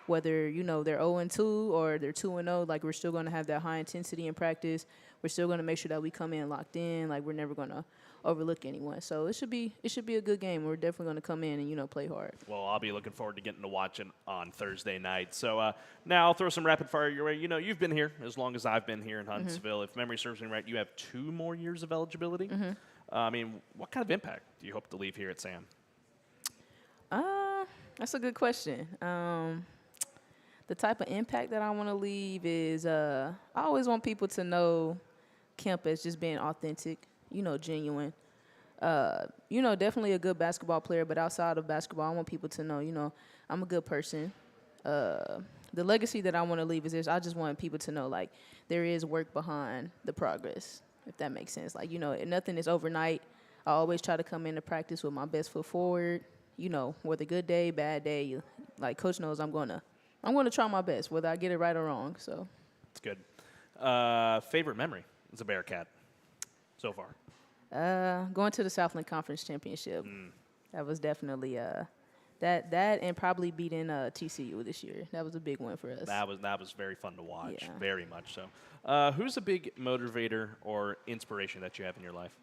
N: Whether, you know, they're 0-2 or they're 2-0, like, we're still going to have that high intensity in practice. We're still going to make sure that we come in locked in. Like, we're never going to overlook anyone. So it should be a good game. We're definitely going to come in and, you know, play hard.
B: Well, I'll be looking forward to getting to watch it on Thursday night. So now I'll throw some rapid fire your way. You know, you've been here as long as I've been here in Huntsville. If memory serves me right, you have 2 more years of eligibility. I mean, what kind of impact do you hope to leave here at Sam?
N: That's a good question. The type of impact that I want to leave is I always want people to know Kemp as just being authentic, genuine. Definitely a good basketball player, but outside of basketball, I want people to know, I'm a good person. The legacy that I want to leave is this. I just want people to know, like, there is work behind the progress, if that makes sense. Like, nothing is overnight. I always try to come into practice with my best foot forward. Whether good day, bad day, like Coach knows I'm gonna try my best, whether I get it right or wrong. So
B: it's good. Favorite memory as a Bearcat so far?
N: Going to the Southland Conference Championship. That was definitely that and probably beating TCU this year. That was a big win for us.
B: That was very fun to watch, very much so. Who's a big motivator or inspiration that you have in your life?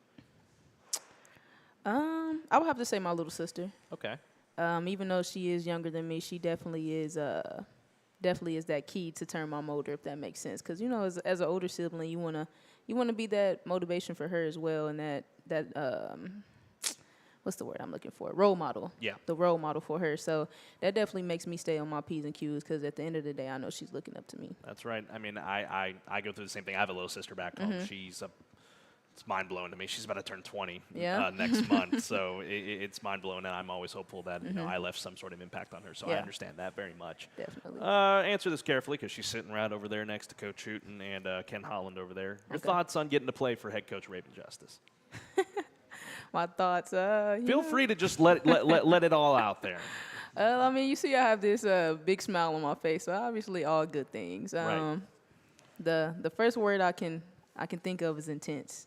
N: I would have to say my little sister.
B: Okay.
N: Even though she is younger than me, she definitely is that key to turn my motor, if that makes sense. Because as an older sibling, you wanna be that motivation for her as well, and that what's the word I'm looking for? Role model.
B: Yeah.
N: The role model for her. So that definitely makes me stay on my P's and Q's, because at the end of the day, I know she's looking up to me.
B: That's right. I mean, I go through the same thing. I have a little sister back home. It's mind-blowing to me. She's about to turn 20 next month, so it's mind-blowing, and I'm always hopeful that I left some sort of impact on her, so I understand that very much.
N: Definitely.
B: Answer this carefully, because she's sitting right over there next to Coach Hooten and Ken Holland over there. Your thoughts on getting to play for head coach Ravon Justice?
N: My thoughts,
B: Feel free to just let it all out there.
N: I mean, you see I have this big smile on my face, so obviously all good things.
B: Right.
N: The first word I can think of is intense.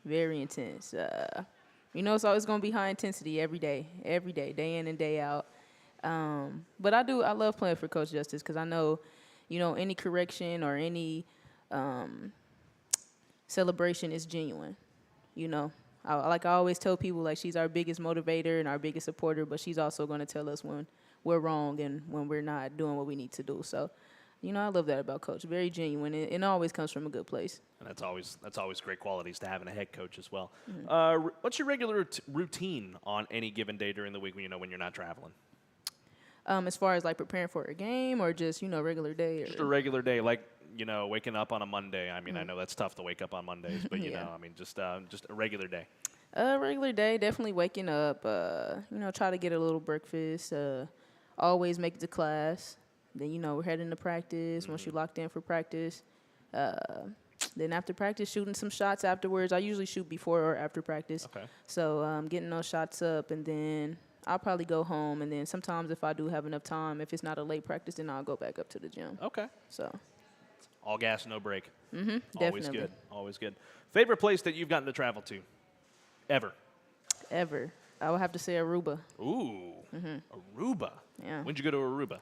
N: Very intense. It's always going to be high intensity every day, day in and day out. But I love playing for Coach Justice, because I know, any correction or any celebration is genuine. I always tell people, like, she's our biggest motivator and our biggest supporter, but she's also going to tell us when we're wrong and when we're not doing what we need to do. So, I love that about Coach. Very genuine. It always comes from a good place.
B: And that's always great qualities to have in a head coach as well. Mm-hmm. What's your regular routine on any given day during the week when you're not traveling?
N: As far as, like, preparing for a game, or just regular day?
B: Just a regular day, like, waking up on a Monday. I mean, I know that's tough to wake up on Mondays, but just a regular day.
N: A regular day, definitely waking up. Try to get a little breakfast. Always make it to class. Then, we're heading to practice. Once you're locked in for practice, then after practice, shooting some shots afterwards. I usually shoot before or after practice.
B: Okay.
N: So getting those shots up, and then I'll probably go home. And then sometimes if I do have enough time, if it's not a late practice, then I'll go back up to the gym.
B: Okay.
N: So
B: all gas, no break.
N: Mm-hmm.
B: Always
N: Definitely.
B: good. Always good. Favorite place that you've gotten to travel to? Ever?
N: I would have to say Aruba.
B: Ooh.
N: Mm-hmm.
B: Aruba.
N: Yeah.
B: When'd you go to Aruba?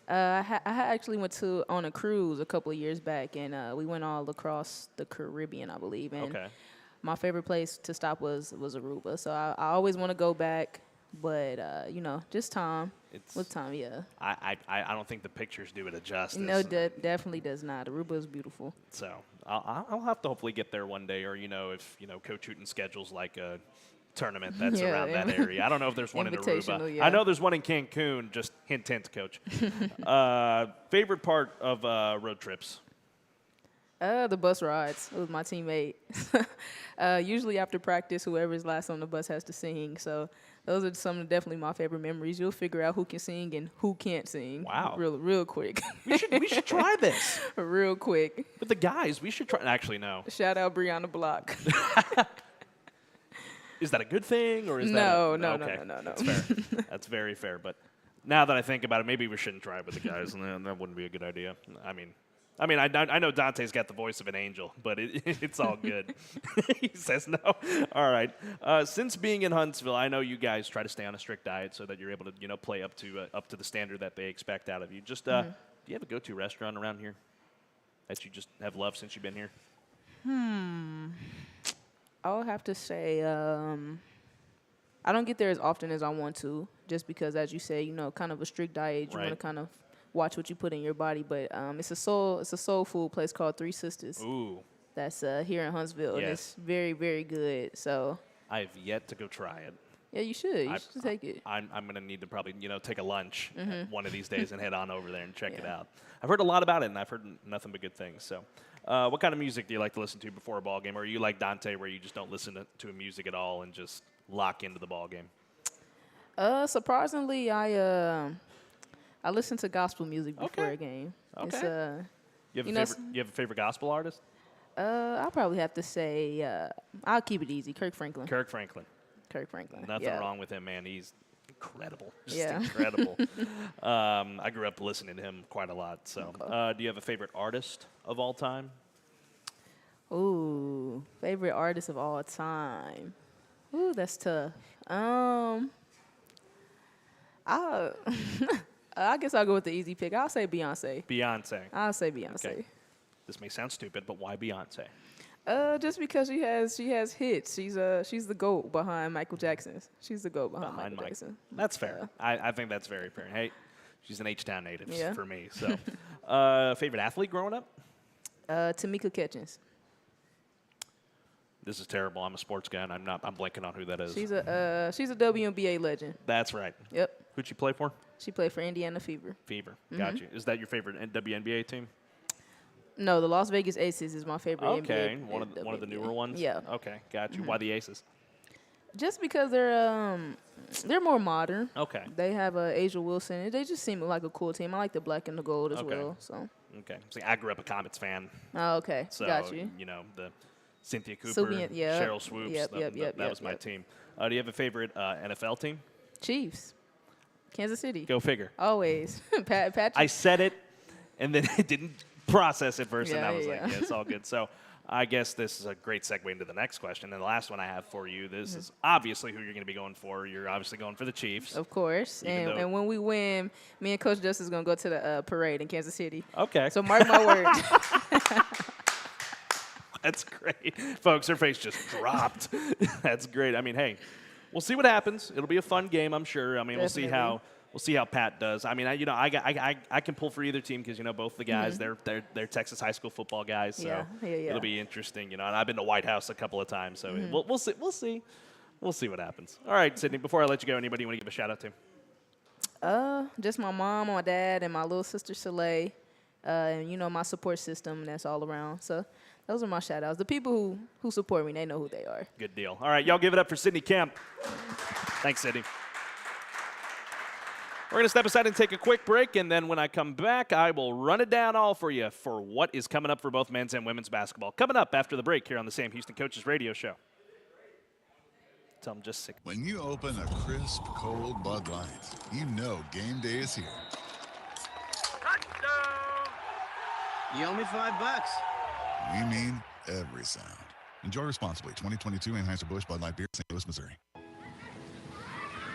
N: I actually went on a cruise a couple of years back, and we went all across the Caribbean, I believe. And my favorite place to stop was Aruba. So I always want to go back, but just time. With time, yeah.
B: I don't think the pictures do it justice.
N: No, definitely does not. Aruba is beautiful.
B: So I'll have to hopefully get there one day, or if Coach Hooten schedules like a tournament that's around that area. I don't know if there's one in Aruba.
N: Yeah.
B: I know there's one in Cancun. Just hint, Coach. Favorite part of road trips?
N: The bus rides with my teammate. Usually after practice, whoever's last on the bus has to sing. So those are some of definitely my favorite memories. You'll figure out who can sing and who can't sing.
B: Wow.
N: Real quick.
B: We should try this.
N: Real quick.
B: With the guys, we should try. Actually, no.
N: Shout out Brianna Block.
B: Is that a good thing, or is
N: no?
B: No. That's fair. That's very fair. But now that I think about it, maybe we shouldn't try it with the guys, and that wouldn't be a good idea. I mean, I know Dante's got the voice of an angel, but it's all good. He says no. All right. Since being in Huntsville, I know you guys try to stay on a strict diet so that you're able to play up to the standard that they expect out of you. Just do you have a go-to restaurant around here that you just have loved since you've been here?
N: I would have to say I don't get there as often as I want to, just because, as you say, kind of a strict diet. You want to kind of watch what you put in your body. But it's a soul food place called Three Sisters.
B: Ooh.
N: That's here in Huntsville.
B: Yes.
N: And it's very, very good. So
B: I have yet to go try it.
N: Yeah, you should. You should take it.
B: I'm going to need to probably, take a lunch one of these days and head on over there and check it out. I've heard a lot about it, and I've heard nothing but good things. So what kind of music do you like to listen to before a ball game? Or are you like Dante where you just don't listen to music at all and just lock into the ball game?
N: Surprisingly, I listen to gospel music before a game.
B: Okay.
N: It's,
B: you have a favorite gospel artist?
N: I'll probably have to say, I'll keep it easy, Kirk Franklin.
B: Kirk Franklin. Nothing wrong with him, man. He's incredible. Just incredible. I grew up listening to him quite a lot. So, do you have a favorite artist of all time?
N: Ooh, favorite artist of all time. Ooh, that's tough. I guess I'll go with the easy pick. I'll say Beyonce. I'll say Beyonce.
B: Okay. This may sound stupid, but why Beyonce?
N: Just because she has hits. She's the GOAT behind Michael Jackson. She's the GOAT behind Michael Jackson.
B: That's fair. I think that's very fair. Hey, she's an H-Town native for me. So, favorite athlete growing up?
N: Tamika Catchings.
B: This is terrible. I'm a sports guy, and I'm blanking on who that is.
N: She's a WNBA legend.
B: That's right.
N: Yep.
B: Who'd she play for?
N: She played for Indiana Fever.
B: Got you. Is that your favorite WNBA team?
N: No, the Las Vegas Aces is my favorite.
B: Okay,
N: NBA,
B: one of the newer ones.
N: Yeah.
B: Okay, got you. Why the Aces?
N: Just because they're more modern.
B: Okay.
N: They have Asia Wilson. They just seem like a cool team. I like the black and the gold as well. So.
B: Okay. See, I grew up a Comets fan.
N: Oh, okay.
B: So,
N: got you.
B: The Cynthia Cooper, Cheryl Swoops. That was my team. Do you have a favorite NFL team?
N: Chiefs. Kansas City.
B: Go figure.
N: Always. Patrick.
B: I said it, and then it didn't process it first, and I was like, yeah, it's all good. So I guess this is a great segue into the next question. And the last one I have for you, this is obviously who you're going to be going for. You're obviously going for the Chiefs.
N: Of course. And when we win, me and Coach Justice is going to go to the parade in Kansas City.
B: Okay.
N: So mark my words.
B: That's great. Folks, her face just dropped. That's great. I mean, hey, we'll see what happens. It'll be a fun game, I'm sure. I mean,
N: Definitely.
B: we'll see how Pat does. I mean, I can pull for either team because both the guys they're Texas high school football guys. So it'll be interesting. And I've been to White House a couple of times, so we'll see what happens. All right, Sydney. Before I let you go, anybody you want to give a shout out to?
N: Just my mom, my dad, and my little sister Soleil. And my support system that's all around. So those are my shout outs. The people who support me, they know who they are.
B: Good deal. All right, y'all give it up for Sydney Kemp. Thanks, Sydney. We're going to step aside and take a quick break, and then when I come back, I will run it down all for you for what is coming up for both men's and women's basketball. Coming up after the break here on the Sam Houston Coaches Radio Show. Tell them just sick.
I: When you open a crisp, cold Bud Light, you know game day is here.
J: You owe me $5.
I: We mean every sound. Enjoy responsibly. 2022 Anheuser-Busch Bud Light Beer, St. Louis, Missouri.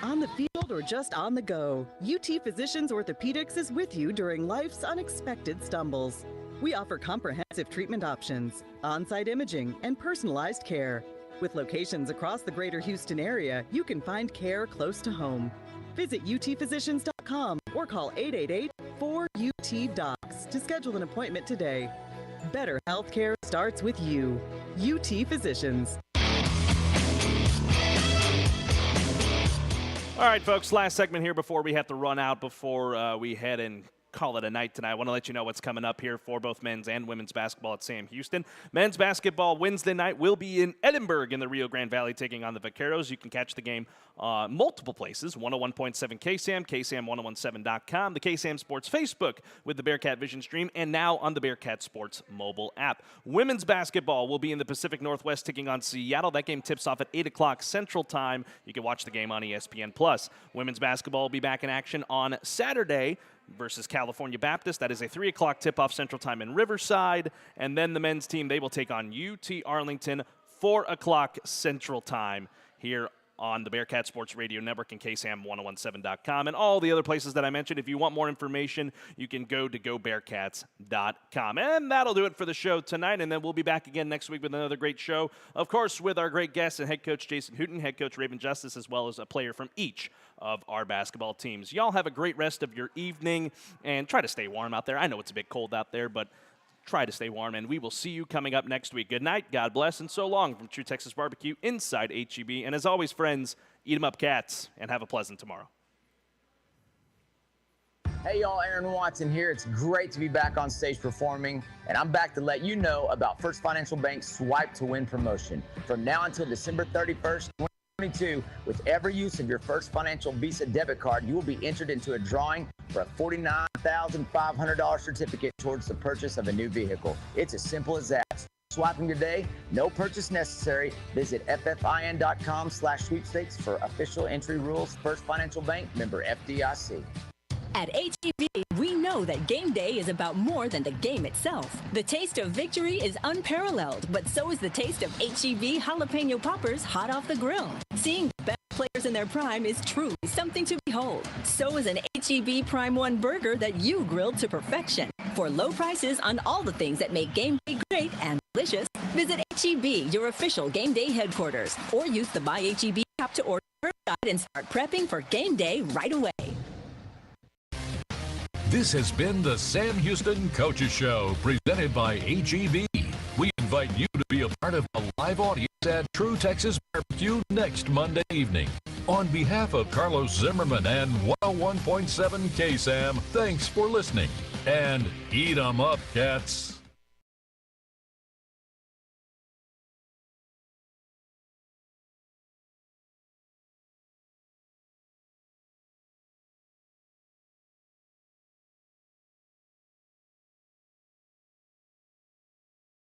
K: On the field or just on the go, UT Physicians Orthopedics is with you during life's unexpected stumbles. We offer comprehensive treatment options, on-site imaging, and personalized care. With locations across the greater Houston area, you can find care close to home. Visit utphysicians.com or call 888-4UT-DOCS to schedule an appointment today. Better healthcare starts with you. UT Physicians.
B: All right, folks, last segment here before we have to run out before we head and call it a night tonight. I want to let you know what's coming up here for both men's and women's basketball at Sam Houston. Men's basketball Wednesday night will be in Edinburgh in the Rio Grande Valley taking on the Vaqueros. You can catch the game multiple places, 101.7 KSAM, KSAM1017.com, the KSAM Sports Facebook with the Bearcat Vision Stream, and now on the Bearcat Sports mobile app. Women's basketball will be in the Pacific Northwest taking on Seattle. That game tips off at 8 o'clock Central Time. You can watch the game on ESPN+. Women's basketball will be back in action on Saturday versus California Baptist. That is a 3 o'clock tip-off Central Time in Riverside. And then the men's team, they will take on UT Arlington, 4 o'clock Central Time here on the Bearcat Sports Radio Network and KSAM1017.com and all the other places that I mentioned. If you want more information, you can go to GoBearcats.com. And that'll do it for the show tonight, and then we'll be back again next week with another great show, of course, with our great guests and head coach Jason Hooten, head coach Ravon Justice, as well as a player from each of our basketball teams. Y'all have a great rest of your evening, and try to stay warm out there. I know it's a bit cold out there, but try to stay warm, and we will see you coming up next week. Good night, God bless, and so long from True Texas Barbecue inside HEB. And as always, friends, eat 'em up, cats, and have a pleasant tomorrow.
O: Hey y'all, Aaron Watson here. It's great to be back on stage performing, and I'm back to let you know about First Financial Bank's Swipe to Win promotion. From now until December 31st, 2022, with every use of your First Financial Visa debit card, you will be entered into a drawing for a $49,500 certificate towards the purchase of a new vehicle. It's as simple as that. Swiping today, no purchase necessary. Visit ffin.com/sweepstakes for official entry rules. First Financial Bank, member FDIC.
D: At HEB, we know that game day is about more than the game itself. The taste of victory is unparalleled, but so is the taste of HEB jalapeno poppers hot off the grill. Seeing the best players in their prime is truly something to behold. So is an HEB Prime 1 burger that you grilled to perfection. For low prices on all the things that make game day great and delicious, visit HEB, your official game day headquarters, or use the Buy HEB app to order your guide and start prepping for game day right away.
P: This has been the Sam Houston Coaches Show, presented by HEB. We invite you to be a part of a live audience at True Texas Barbecue next Monday evening. On behalf of Carlos Zimmerman and 101.7 KSAM, thanks for listening. And eat 'em up, cats.